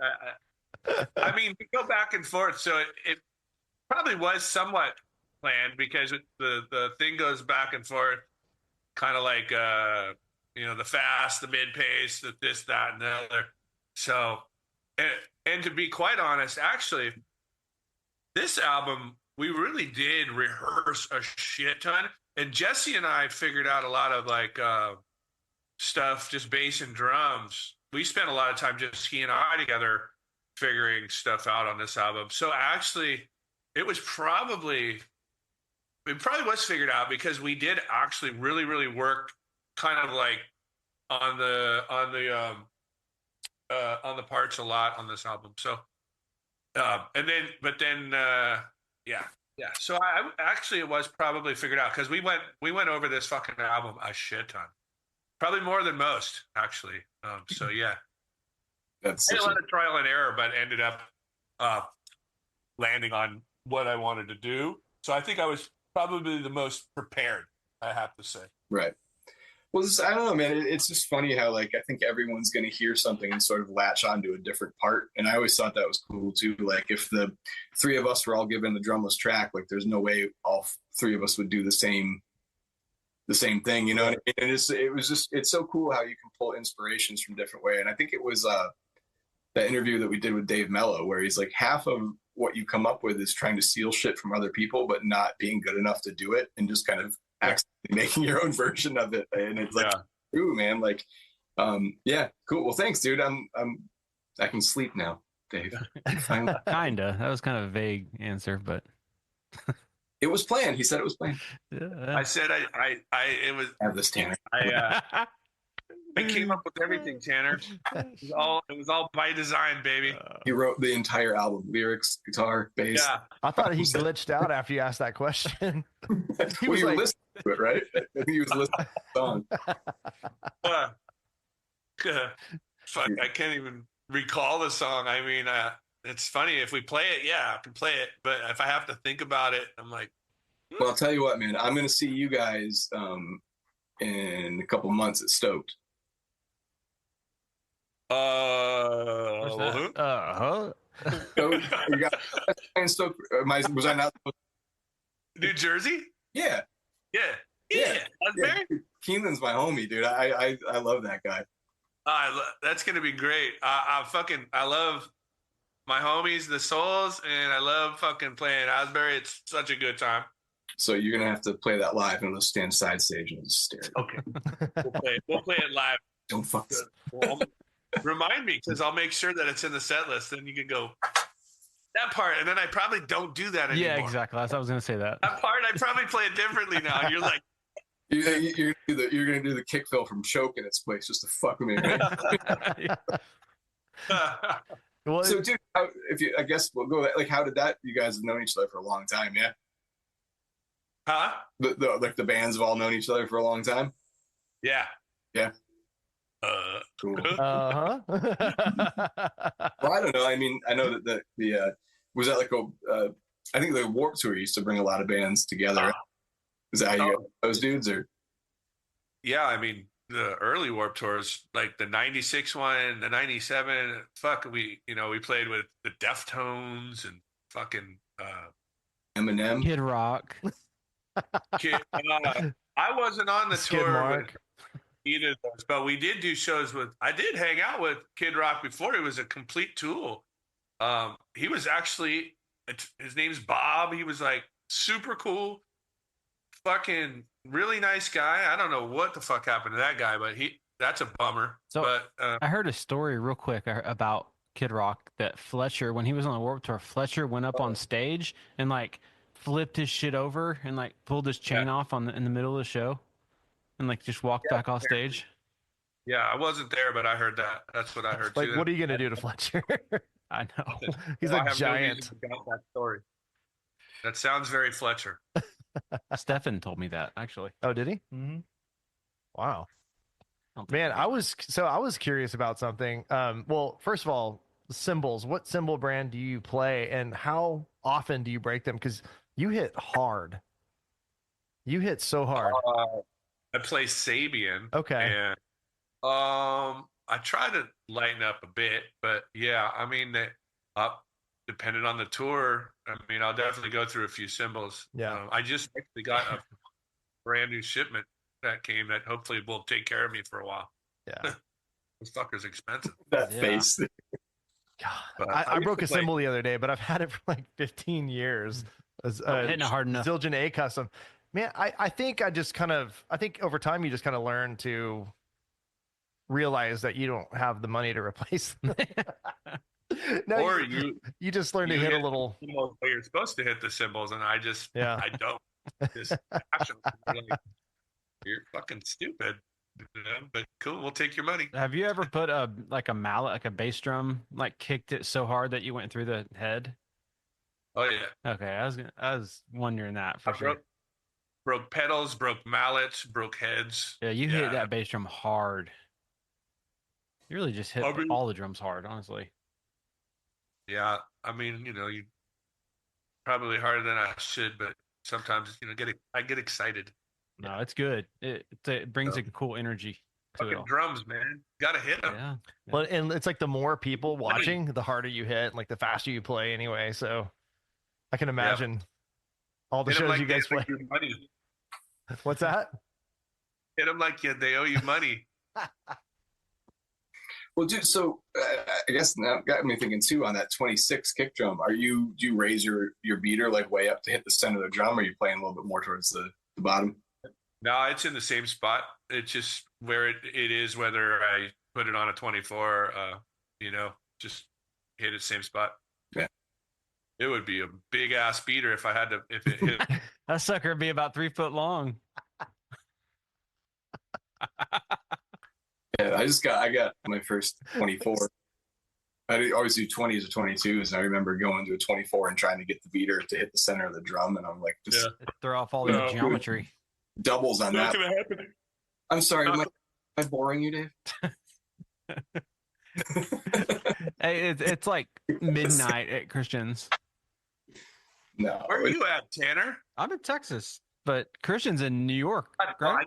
out. I mean, we go back and forth, so it probably was somewhat planned because the thing goes back and forth, kind of like the fast, the mid pace, the this, that, and the other. So, and to be quite honest, actually, this album we really did rehearse a shit ton, and Jesse and I figured out a lot of stuff, just bass and drums. We spent a lot of time just he and I together figuring stuff out on this album. So actually, it probably was figured out because we did actually really, really work kind of on the parts a lot on this album. So, yeah. So I actually, it was probably figured out because we went over this fucking album a shit ton, probably more than most actually. So yeah, That's I had a such lot of trial and error, but ended up landing on what I wanted to do. So I think I was probably the most prepared, I have to say. right. Well, I don't know, man. It's just funny how like I think everyone's going to hear something and sort of latch onto a different part. And I always thought that was cool too. Like if the three of us were all given the drumless track, like there's no way all three of us would do the same thing, you know. And it's so cool how you can pull inspirations from different way. And I think it was that interview that we did with Dave Mello where he's like half of what you come up with is trying to steal shit from other people, but not being good enough to do it and just kind of accidentally making your own version of it. And it's like, ooh, man, like, yeah, cool. Well, thanks, dude. I can sleep now, Dave. Kinda. That was kind of a vague answer, but it was planned. He said it was planned. I said it was. Have this, Tanner. I came up with everything, Tanner. It was all by design, baby. He wrote the entire album, lyrics, guitar, bass. Yeah. I thought he glitched out after you asked that question. He was like, listening to it, right? I think he was listening to the song. Fuck, I can't even recall the song. I mean, it's funny if we play it. Yeah, I can play it, but if I have to think about it, I'm like. Well, I'll tell you what, man. I'm gonna see you guys in a couple months at Stoked. Uh-huh. You got Stoked. Was I not? New Jersey? Yeah. Keenan's my homie, dude. I love that guy. That's gonna be great. I love my homies, the Souls, and I love fucking playing Asbury. It's such a good time. So you're gonna have to play that live, and we'll stand side stage and just stare. Okay, we'll play it live. Don't fuck this. Well, remind me, because I'll make sure that it's in the set list. Then you can go that part, and then I probably don't do that anymore. Yeah, exactly. That's what I was gonna say. That part, I probably play it differently now. And you're like, you're gonna do the kick fill from Choke in its place just to fuck with me. Right? Well, so, dude, I guess we'll go. Like, how did that? You guys have known each other for a long time, yeah? Huh? The bands have all known each other for a long time. Yeah. Cool. Uh-huh. Well, I don't know. I mean, I know that the was that like I think the Warped Tour used to bring a lot of bands together. Is that how you got those dudes, or? Yeah, I mean the early Warped Tours, like the '96 one, the '97. Fuck, we played with the Deftones and fucking Eminem, Kid Rock. I wasn't on the Skid tour Mark. with either of those, but we did do shows with. I did hang out with Kid Rock before he was a complete tool. He was actually, his name's Bob. He was like super cool, fucking really nice guy. I don't know what the fuck happened to that guy, but that's a bummer. So but I heard a story real quick about Kid Rock that Fletcher, when he was on the Warped Tour, Fletcher went up on stage and like flipped his shit over and like pulled his chain off in the middle of the show and like just walked back off stage. Yeah, I wasn't there, but I heard that. That's what I heard Like, too. what are you gonna do to Fletcher? I know. He's I a have no giant. reason to doubt that story. That sounds very Fletcher. Stefan told me that actually. Oh, did he? Mm-hmm. Wow. Man, I was curious about something. Well, first of all, cymbals. What cymbal brand do you play, and how often do you break them? Because you hit hard. You hit so hard. I play Sabian. Okay. And I try to lighten up a bit, but yeah, I mean, depending on the tour, I mean, I'll definitely go through a few cymbals. Yeah. I just actually got a brand new shipment that came that hopefully will take care of me for a while. Yeah. This fucker's expensive. that face. God, But I broke a used to play- cymbal the other day, but I've had it for like 15 years. As, Hitting it hard enough. Zildjian A custom. Man, I think I think over time you just kind of learn to realize that you don't have the money to replace them. No, or you just learn to you hit a hit little. the cymbals where you're supposed to hit the cymbals, and I don't. Just passion. You're fucking stupid. But cool, we'll take your money. Have you ever put a mallet, like a bass drum, like kicked it so hard that you went through the head? Oh yeah. Okay, I was wondering that for I sure. broke pedals, broke mallets, broke heads. Yeah, you hit that bass drum hard. You really just hit I mean- all the drums hard, honestly. Yeah, I mean, you probably harder than I should, but sometimes, I get excited. No, it's good. It brings a cool energy to it Fucking all. drums, man. Gotta hit them. Yeah. Well, and it's like the more people watching, the harder you hit, like the faster you play anyway. So I can imagine all the Hit them shows like you they guys owe play. you money. What's that? Hit them like they owe you money. Well, dude, so I guess now got me thinking too on that 26 kick drum. Do you raise your beater like way up to hit the center of the drum, or are you playing a little bit more towards the bottom? No, it's in the same spot. It's just where it is, whether I put it on a 24, just hit it same spot. Yeah. It would be a big ass beater if I had to, if it hit. That sucker would be about 3 foot long. Yeah, I got my first 24. I always do 20s or 22s, and I remember going to a 24 and trying to get the beater to hit the center of the drum, and I'm like, just Throw off all the No. geometry. doubles on that. Not gonna happen. I'm sorry, No. am I boring you, Dave? Hey, it's like midnight at Christian's. No. Where are you at, Tanner? I'm in Texas, but Christian's in New York. Right?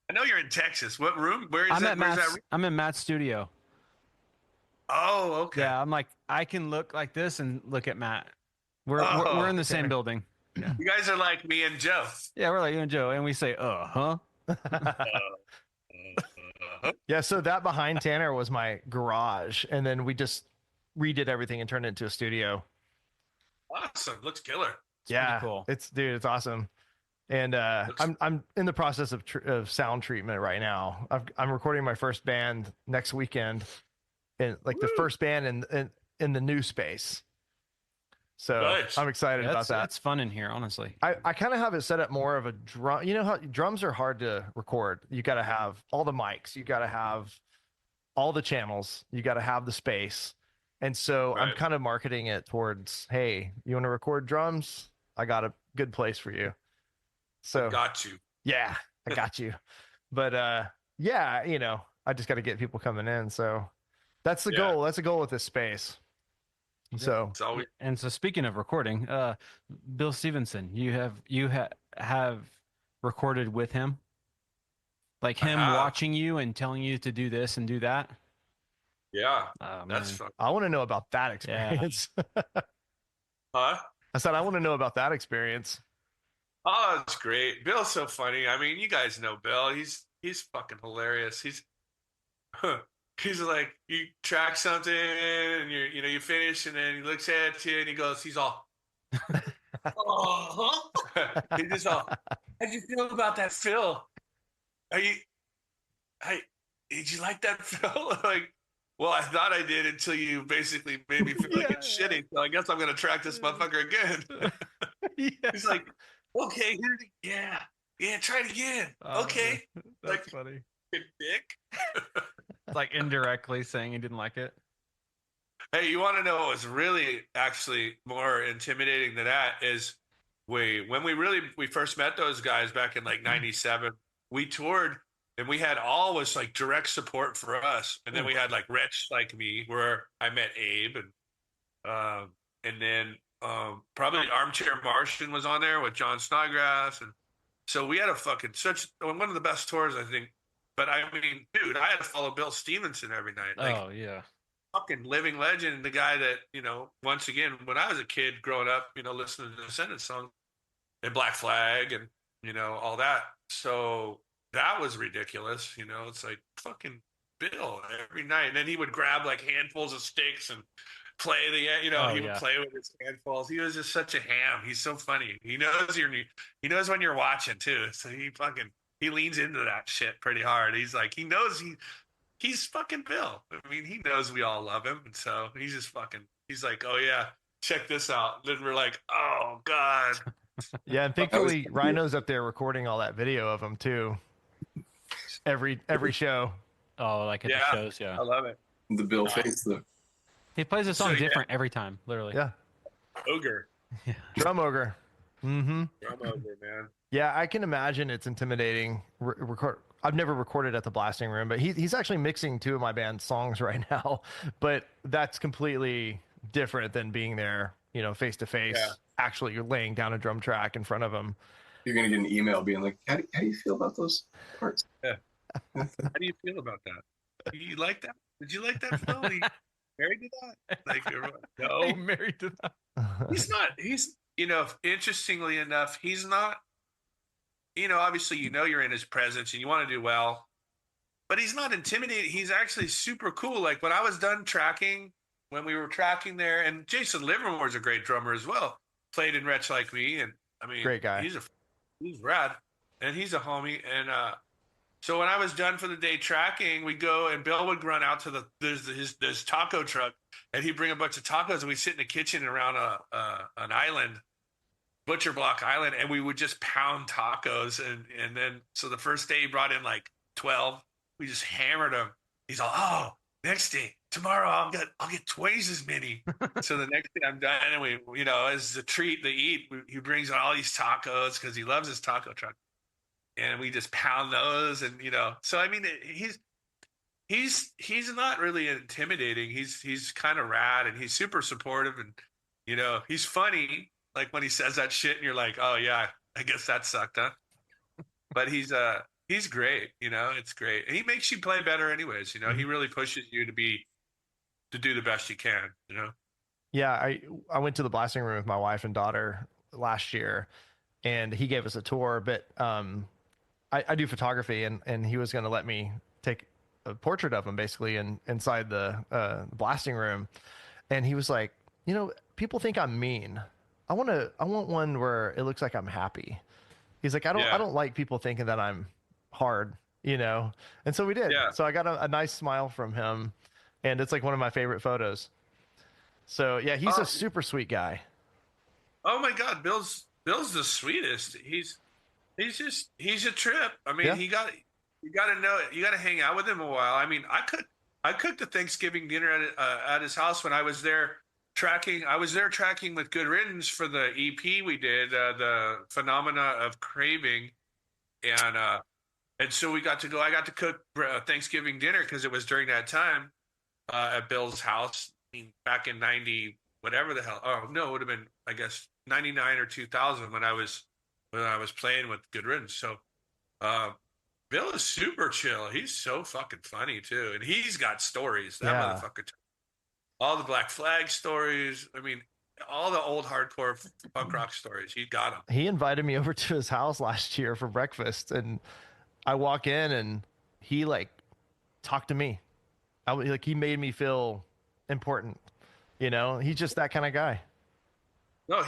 I know you're in Texas. What room? Where is I'm that? at Where's Matt's. that room? I'm in Matt's studio. Oh, okay. Yeah, I'm like I can look like this and look at Matt. We're Oh, in the same building. You guys are like me and Joe. Yeah, we're like you and Joe, and we say, huh? Yeah, so that behind Tanner was my garage, and then we just redid everything and turned it into a studio. Awesome. Looks killer. Yeah, cool. it's it's awesome. And I'm in the process of sound treatment right now. I'm recording my first band next weekend, and like the first band in the new space. So Nice. I'm excited about that. That's fun in here, honestly. I kind of have it set up more of a drum. You know how drums are hard to record. You got to have all the mics. You got to have all the channels. You got to have the space. And so I'm Right. kind of marketing it towards, hey, you want to record drums? I got a good place for you. So Got you. yeah, I got you. But yeah, I just got to get people coming in. So that's the goal. That's the goal with this space. So It's always And so, speaking of recording, Bill Stevenson, you have recorded with him, like him have. watching you and telling you to do this and do that. yeah. Oh, That's man. fun. I want to know about that Yeah. experience. Huh? I said I want to know about that experience. Oh, it's great. Bill's so funny. I mean, you guys know Bill. He's fucking hilarious. He's like, you track something and you finish, and then he looks at you and he goes, he's all, oh, he's just all, how'd you feel about that, Phil? Did you like that, Phil? Like, well, I thought I did until you basically made me feel like it's shitty. So I guess I'm gonna track this motherfucker again. Yeah. He's like, okay, yeah, try it again. Okay, That's funny. dick. It's like indirectly saying he didn't like it. Hey, you want to know what was really actually more intimidating than that is when we first met those guys back in like '97, we toured and we had always like direct support for us, and then we had like Rich Like Me, where I met Abe, and then probably Armchair Martian was on there with John Snodgrass, and so we had a fucking one of the best tours, I think. But I mean, dude, I had to follow Bill Stevenson every night. Like, Oh yeah. fucking living legend, the guy that, once again, when I was a kid growing up, listening to the Descendants song and Black Flag and, all that. So that was ridiculous. It's like fucking Bill every night. And then he would grab like handfuls of sticks and play he would play with his handfuls. He was just such a ham. He's so funny. He knows when you're watching too. So he leans into that shit pretty hard. He's like, he's fucking Bill. I mean, he knows we all love him. And so he's like, oh yeah, check this out. Then we're like, oh God. Yeah, and thankfully Rhino's up there recording all that video of him too. Every show. Oh, like at the shows, yeah. I love it. The Bill face. He plays a song So, yeah. different every time, literally. Yeah. Ogre. Drum ogre. Mm-hmm. Drum ogre, man. Yeah, I can imagine it's intimidating. I've never recorded at the blasting room, but he's actually mixing two of my band's songs right now. But that's completely different than being there, face to face. Yeah. Actually, you're laying down a drum track in front of him. You're gonna get an email being like, how do you feel about those parts? Yeah. How do you feel about that? You like that? Did you like that, Phil? He married to that? Like, He no, married to that. he's not. He's, interestingly enough, he's not. Obviously, you're in his presence and you want to do well, but he's not intimidating. He's actually super cool. Like when I was done tracking, when we were tracking there, and Jason Livermore's a great drummer as well. Played in Wretch Like Me, and I mean, Great guy. He's rad, and he's a homie. And so when I was done for the day tracking, we go and Bill would run out to there's taco truck, and he'd bring a bunch of tacos, and we'd sit in the kitchen around an island, Butcher Block Island, and we would just pound tacos. And then so the first day he brought in like 12. We just hammered them. He's all, oh, next day, tomorrow I'll get twice as many. So the next day I'm done, and we, as a treat to eat, he brings out all these tacos because he loves his taco truck, and we just pound those, and So I mean, he's not really intimidating. He's kind of rad, and he's super supportive, and he's funny. Like when he says that shit, and you're like, oh yeah, I guess that sucked, huh? But he's great. It's great, and he makes you play better, anyways. He really pushes you to do the best you can. Yeah, I went to the blasting room with my wife and daughter last year, and he gave us a tour. But I do photography, and he was going to let me take a portrait of him basically inside the blasting room, and he was like, people think I'm mean. I want one where it looks like I'm happy. He's like, I don't like people thinking that I'm hard, and so we did. Yeah. So I got a nice smile from him, and it's like one of my favorite photos. So yeah, he's a super sweet guy. Oh my God, Bill's the sweetest. He's a trip. I mean, Yeah. you got to know it. You got to hang out with him a while. I mean, I cooked a Thanksgiving dinner at his house when I was there tracking. I was there tracking with Good Riddance for the EP we did, the Phenomena of Craving, and so we got to go. I got to cook Thanksgiving dinner because it was during that time at Bill's house. I mean, back in 90, whatever the hell. Oh no, it would have been, I guess, 99 or 2000 when I was playing with Good Riddance. So Bill is super chill. He's so fucking funny too, and he's got stories. That motherfucker. All the Black Flag stories. I mean, all the old hardcore punk rock stories. He got them. He invited me over to his house last year for breakfast, and I walk in and he like talked to me. He made me feel important. He's just that kind of guy. No,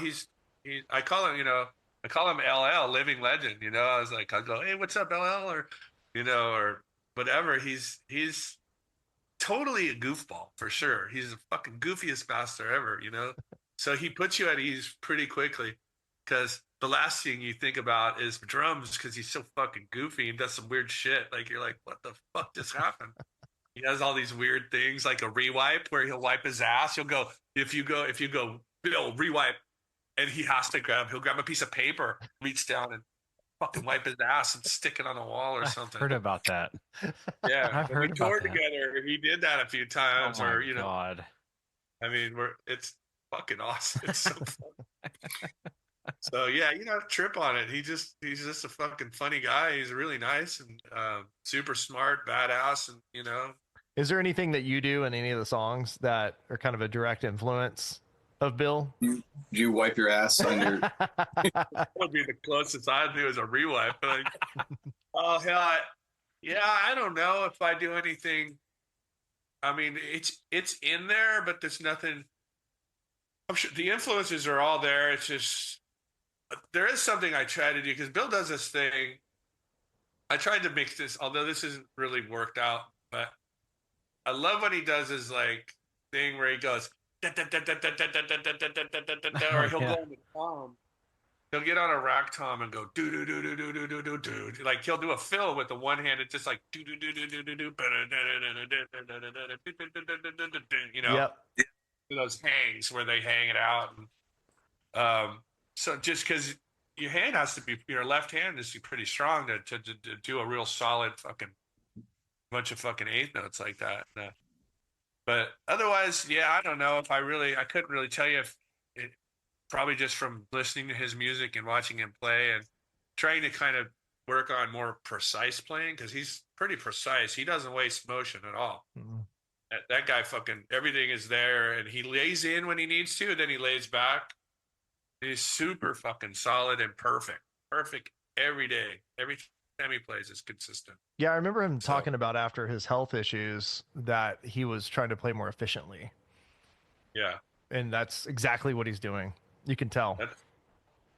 I call him LL, living legend. I was like, I'll go, hey, what's up, LL, or whatever. He's totally a goofball for sure. He's the fucking goofiest bastard ever. So he puts you at ease pretty quickly, because the last thing you think about is drums, because he's so fucking goofy and does some weird shit. Like you're like, what the fuck just happened? He does all these weird things, like a rewipe where he'll wipe his ass. He'll go, if you go, Bill, rewipe, and he'll grab a piece of paper, reach down and fucking wipe his ass and stick it on the wall or something. I've heard about that. Yeah, I've heard we about toured that. together. He did that a few times, Oh my or God. I mean, it's fucking awesome. It's so fun. So yeah, trip on it. He's just a fucking funny guy. He's really nice and super smart, badass, and Is there anything that you do in any of the songs that are kind of a direct influence of Bill? Do you wipe your ass on your? That would be the closest I'd do as a rewipe. But oh hell, I don't know if I do anything. I mean, it's in there, but there's nothing. I'm sure the influences are all there. It's just there is something I try to do, because Bill does this thing. I tried to mix this, although this isn't really worked out, but I love when he does his like thing where he goes, or he'll go on the tom. He'll get on a rack tom and go do do do do do do do do do. Like he'll do a fill with the one hand. It's just like do do do do do do do. Yep. Those hangs where they hang it out. And, so just because your hand has to be, your left hand is pretty strong to do a real solid fucking bunch of fucking eighth notes like that. But otherwise, yeah, I don't know if I couldn't really tell you if it, probably just from listening to his music and watching him play, and trying to kind of work on more precise playing because he's pretty precise. He doesn't waste motion at all. Mhm. That guy fucking everything is there, and he lays in when he needs to, and then he lays back. He's super fucking solid and perfect. Perfect every day. Every time he plays is consistent. Yeah, I remember him So- talking about after his health issues that he was trying to play more efficiently. Yeah. And that's exactly what he's doing. You can tell.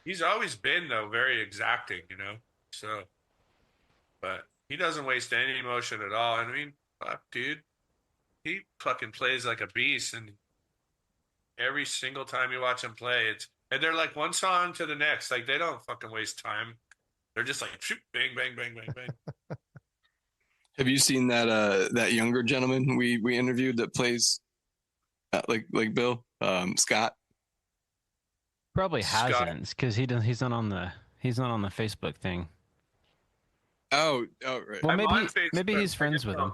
He's always been though very exacting, you know. So, but he doesn't waste any emotion at all. And I mean, fuck, dude, he fucking plays like a beast, and every single time you watch him play, and they're like one song to the next. Like they don't fucking waste time. They're just like shoot, bang, bang, bang, bang, bang. Have you seen that younger gentleman we interviewed that plays like Bill Scott? Probably Scott. hasn't because he's not on the Facebook thing. Oh, right. Well, I'm on maybe Facebook. he's friends with him.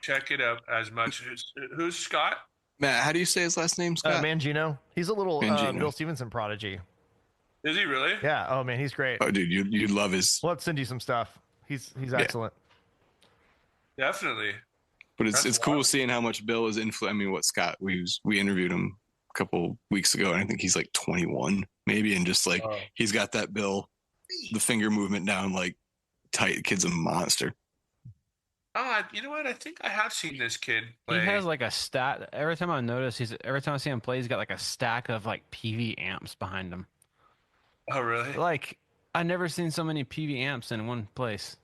Check it out as much. Who's Scott? Matt, how do you say his last name? Scott. Mangino. He's a little Mangino. Bill Stevenson prodigy. Is he really? Yeah. Oh man, he's great. Oh, dude, you'd love his. We'll have to send you some stuff. He's excellent. Definitely. But it's That's cool wild. seeing how much Bill is influenced. I mean, what Scott we interviewed him a couple weeks ago, and I think he's like 21 maybe, and just like Oh. he's got that Bill, the finger movement down like tight. Kid's a monster. Oh, you know what? I think I have seen this kid play. He has like a stat. Every time I notice, every time I see him play, he's got like a stack of like PV amps behind him. Oh, really? Like I never seen so many PV amps in one place.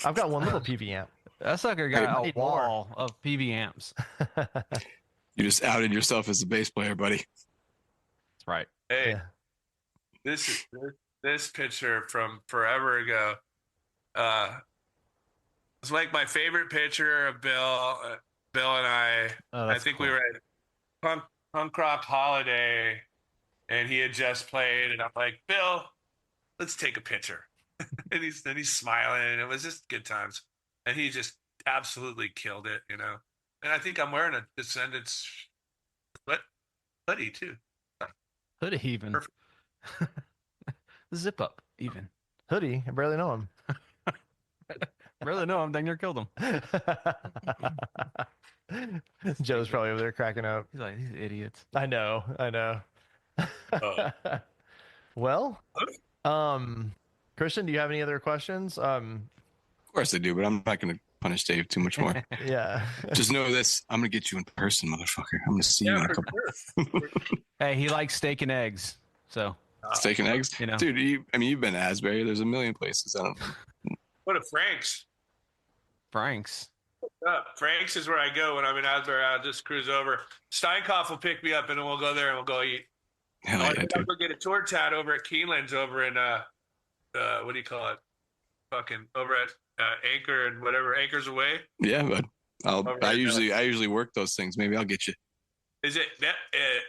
I've got one little PV amp. That sucker got a need more. wall of PV amps. You just outed yourself as a bass player, buddy. That's right. Hey, Yeah. this picture from forever ago. It's like my favorite picture of Bill. Bill and I. Oh, I that's think cool. we were at Punk Rock Holiday, and he had just played, and I'm like, Bill, let's take a picture. and he's smiling, and it was just good times. And he just absolutely killed it, you know. And I think I'm wearing a Descendants hoodie too. Hoodie even. Perfect. Zip up even. Hoodie. I barely know him. Really? No, I'm dang near killed him. Joe's probably over there cracking up. He's like, these idiots. I know. Oh. Well, Christian, do you have any other questions? Of course I do, but I'm not going to punish Dave too much more. Yeah. Just know this: I'm going to get you in person, motherfucker. I'm going to see you in a for couple. sure. Hey, he likes steak and eggs. So, Steak and eggs, You know. dude. You've been to Asbury. There's a million places. I don't. What a Frank's. Frank's. Frank's is where I go when I'm in Asbury. I'll just cruise over. Steinkoff will pick me up, and then we'll go there and we'll go eat. Hell I'll yeah, dude. go get a tour tat over at Keeneland's over in what do you call it? Fucking over at Anchor and whatever Anchor's away. Yeah, bud. Alright, I usually work those things. Maybe I'll get you. Is it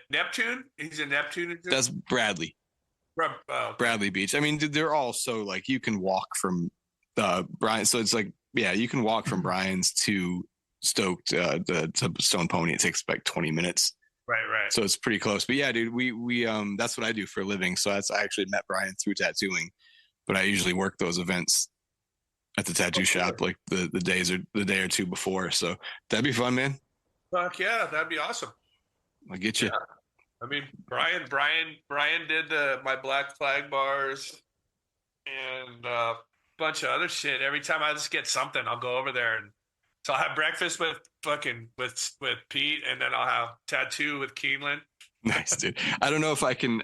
Neptune? He's in Neptune. Is it? That's Bradley. Bradley Beach. I mean, dude, they're all so like you can walk from Brian. So it's like, yeah, you can walk from Brian's to Stoked to Stone Pony. It takes like 20 minutes. Right. So it's pretty close. But yeah, dude, we that's what I do for a living. So I actually met Brian through tattooing, but I usually work those events at the tattoo shop like the day or two before. So that'd be fun, man. Fuck yeah, that'd be awesome. I'll get you. Yeah. I mean, Brian did my Black Flag bars and a bunch of other shit. Every time I just get something, I'll go over there, and so I'll have breakfast with Pete, and then I'll have tattoo with Keeneland. Nice, dude. I don't know if I can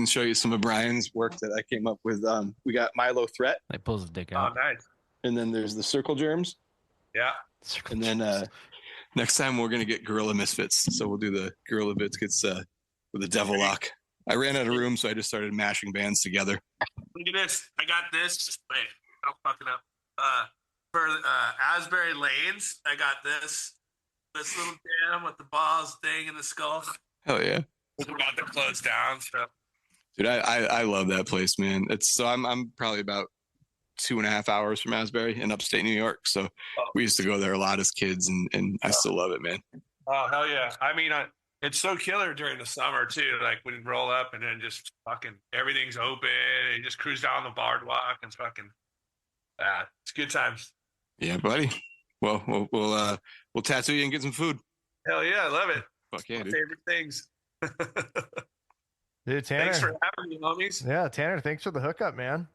show you some of Brian's work that I came up with. We got Milo Threat, Like pulls his dick Oh, out. nice. and then there's the Circle Germs, Yeah. and then next time we're gonna get Gorilla Misfits. So we'll do the Gorilla Biscuits with the Devil Lock. I ran out of room, so I just started mashing bands together. Look at this. I got this. Wait, I'm fucking up. For Asbury Lanes, I got this little jam with the balls thing and the skull. Hell yeah, We're about to close down. So dude. I love that place, man. I'm probably about 2.5 hours from Asbury in upstate New York. So we used to go there a lot as kids, and I still love it, man. oh hell yeah. I mean, It's so killer during the summer too. Like when you roll up and then just fucking everything's open and you just cruise down the boardwalk and fucking it's good times. Yeah, buddy. Well, we'll tattoo you and get some food. Hell yeah, I love it. Fuck yeah, My dude. favorite things. Dude, Tanner. Thanks for having me, homies. Yeah, Tanner, thanks for the hookup, man.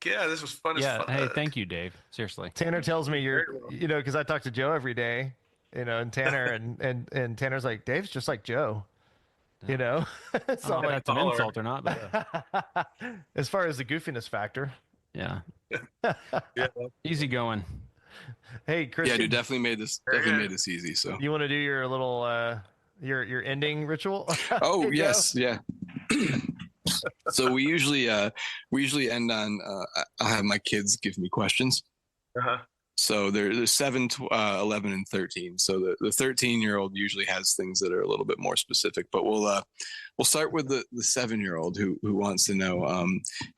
Yeah, this was fun as fuck. Hey, thank you, Dave. Seriously. Tanner tells me you're, Very well. you know, because I talk to Joe every day, you know, and Tanner and Tanner's like, Dave's just like Joe, you know. I don't So know I'm if like, that's an insult or not, but as far as the goofiness factor, yeah. Yeah. Easy going. hey, Chris, Yeah, dude, definitely made this easy. So. you want to do your little your ending ritual? Oh Hey, Joe. yes, yeah. So we usually end on I'll have my kids give me questions. Uh-huh. So there's 7, 11, and 13. So the 13-year-old usually has things that are a little bit more specific. But we'll start with the 7-year-old who wants to know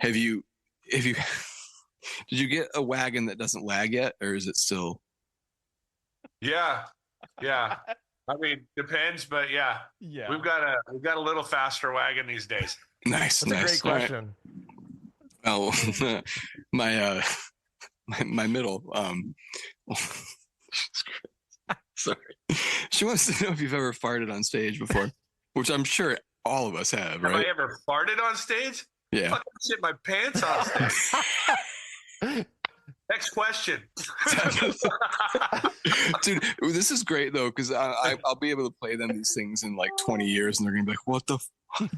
have you did you get a wagon that doesn't lag yet, or is it still? Yeah. I mean, depends, but yeah. Yeah, We've got a little faster wagon these days. Nice, that's nice. a great question. All right. Oh, my middle sorry, she wants to know if you've ever farted on stage before, which I'm sure all of us have, Have I right? ever farted on stage? Yeah. Fucking shit my pants on stage. Next question. Dude, this is great though, because I'll be able to play them these things in like 20 years, and they're gonna be like, "What the Oh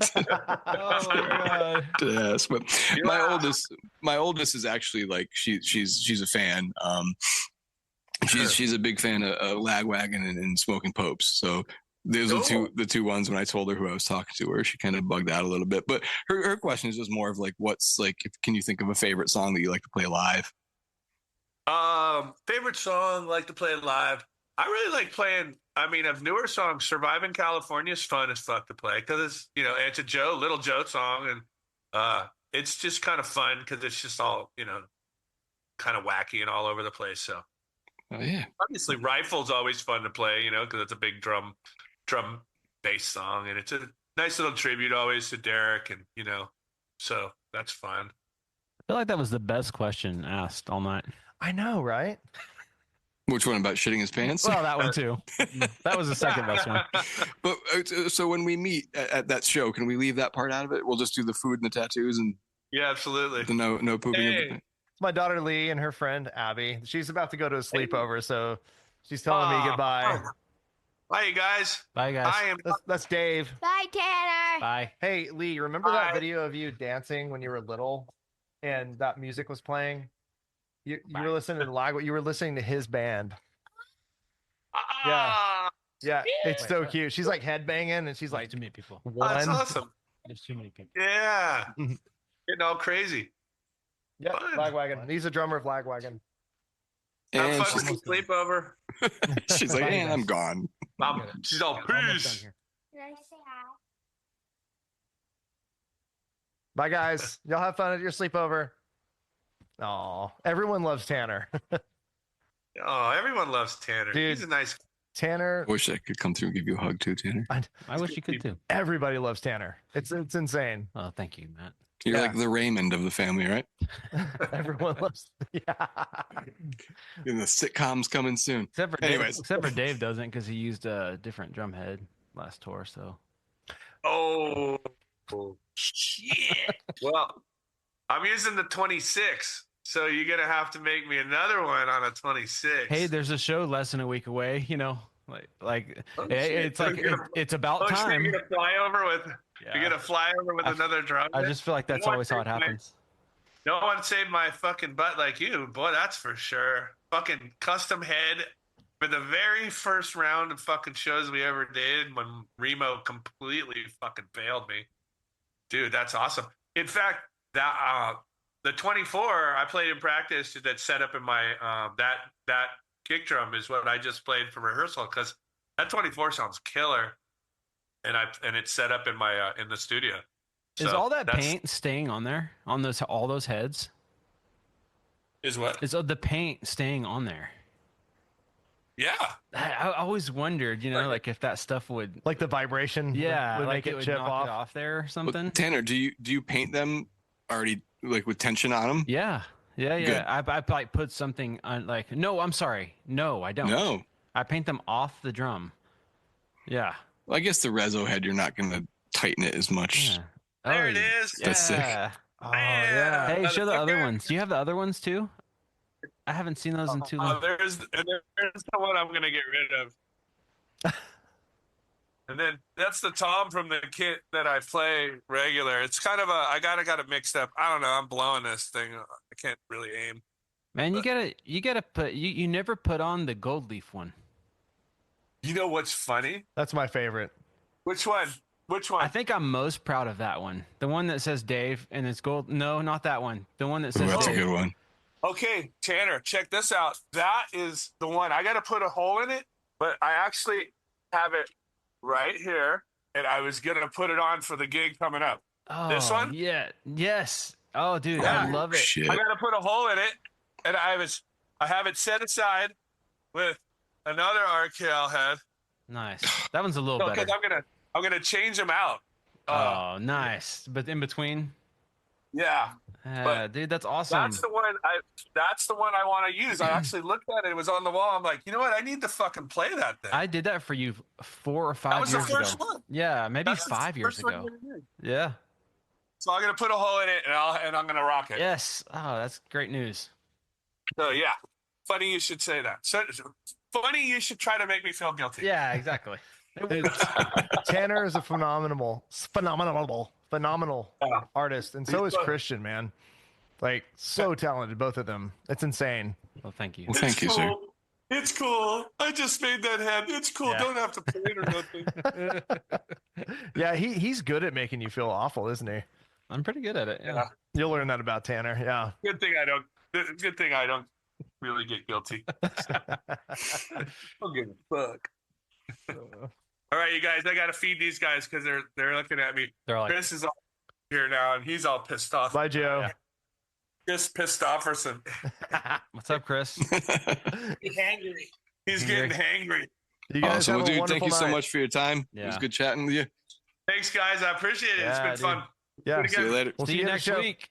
my god. yes?" But Yeah. my oldest is actually like she's a fan. She's a big fan of Lagwagon and Smoking Popes. So those are the two ones. When I told her who I was talking to, her she kind of bugged out a little bit. But her question is just more of like, what's like, can you think of a favorite song that you like to play live? Favorite song, like to play live. I really like playing. I mean, of newer songs, "Surviving California" is fun as fuck to play because it's it's a Little Joe song, and it's just kind of fun because it's just all kind of wacky and all over the place. So Oh yeah, obviously, "Rifle's" always fun to play, because it's a big drum bass song, and it's a nice little tribute always to Derek, and so that's fun. I feel like that was the best question asked all night. I know, right? which one, about shitting his pants? Well, that one too. That was the second best one. But so when we meet at that show, can we leave that part out of it? We'll just do the food and the tattoos and Yeah, absolutely. the no pooping. Hey. My daughter Lee and her friend Abby. She's about to go to a sleepover, so she's telling me goodbye. Bye, you guys. Bye, guys. I am. That's Dave. Bye, Tanner. Bye. Hey Lee, you remember that Bye. video of you dancing when you were little, and that music was playing? You were listening to Lagwagon. You were listening to his band. Ah, Yeah, it's so cute. She's like headbanging, and she's like Too many people. that's one. awesome. There's too many people. Yeah, getting all crazy. Yeah, Fun. Lagwagon. He's a drummer of Lagwagon. Have And fun with the sleepover. she's like, "Man, I'm gone." She's all Almost done peace. here. Can I say hi? Bye, guys. Y'all have fun at your sleepover. Oh, everyone loves Tanner. Oh, everyone loves Tanner. Dude. He's a nice. Tanner. I wish I could come through and give you a hug too, Tanner. I wish you could too. Everybody loves Tanner. It's insane. Oh, thank you, Matt. You're Yeah. like the Raymond of the family, right? Everyone loves. Yeah. And the sitcom's coming soon. Except for Anyways. Dave, except for Dave doesn't because he used a different drum head last tour. So Oh, shit. Well, I'm using the 26, so you're gonna have to make me another one on a 26. hey, there's a show less than a week away. Like Oh, hey, shit. it's like So you're gonna- it's about so time. you're gonna fly over with. Yeah. You're gonna fly over with I- another drum. I just feel like that's know what, always how it man? happens. No one saved my fucking butt like you, boy. That's for sure. Fucking custom head for the very first round of fucking shows we ever did when Remo completely fucking failed me, dude. That's awesome. In fact, that the 24 I played in practice that set up in my that kick drum is what I just played for rehearsal because that 24 sounds killer, and it's set up in my in the studio. Is So all that that's- paint staying on there on those all those heads? is what? Is the paint staying on there? Yeah. I always wondered, like if that stuff would, Like the vibration would like make it would chip knock off. it off there or But something. Tanner, do you paint them already like with tension on them? Yeah. Good. I like put something on, like, no, I'm sorry. No, I don't. No. I paint them off the drum. Yeah. Well, I guess the reso head, you're not going to tighten it as much. Yeah. There it yeah. is. That's sick. Oh yeah. Hey, show the other motherfucker. ones. Do you have the other ones too? I haven't seen those in too long. There's the one I'm gonna get rid of. And then that's the tom from the kit that I play regular. It's kind of I got it mixed up. I don't know. I'm blowing this thing. I can't really aim. Man, you gotta put you never put on the gold leaf one. You know what's funny? That's my favorite. Which one? Which one? I think I'm most proud of that one. The one that says Dave and it's gold. No, not that one. The one that Ooh, says that's a Dave. good one. Okay, Tanner, check this out. That is the one. I got to put a hole in it, but I actually have it right here, and I was going to put it on for the gig coming up. Oh, This one? Yeah. Yes. Oh, dude, Yeah. I love it. Shit. I got to put a hole in it, and I have it set aside with another RKL head. Nice. That one's a little better. Because I'm gonna change them out. Oh, nice. But in between, Yeah. But dude, that's awesome. That's the one. That's the one I want to use. I actually looked at it. It was on the wall. I'm like, you know what? I need to fucking play that thing. I did that for you 4 or 5 that was years the first ago. one. Yeah, maybe That's the 5 years first one ago. you did. Yeah. So I'm gonna put a hole in it, and I'm gonna rock it. Yes. Oh, that's great news. So yeah, funny you should say that. So funny you should try to make me feel guilty. Yeah, exactly. Tanner is a phenomenal Yeah. artist, and so is Christian, man. Like so talented, both of them. It's insane. Well, thank you. Well, thank you, sir. It's cool. I just made that head. It's cool. Yeah. Don't have to play it or nothing. Yeah, he's good at making you feel awful, isn't he? I'm pretty good at it. Yeah. Yeah. You'll learn that about Tanner. Yeah. Good thing I don't really get guilty. Don't give a fuck. All right, you guys. I gotta feed these guys because they're looking at me. They're like, Chris is all here now, and he's all pissed off. Bye, Joe. Yeah. Chris pissed offerson. what's up, Chris? Be hangry. He's getting hangry. You guys Awesome. have Well, a dude, thank you wonderful so night. much for your time. It was Yeah. good chatting with you. Thanks, guys. I appreciate it. It's Yeah, been dude. fun. Yeah. Pretty See you good. later. We'll See you at the next show. week.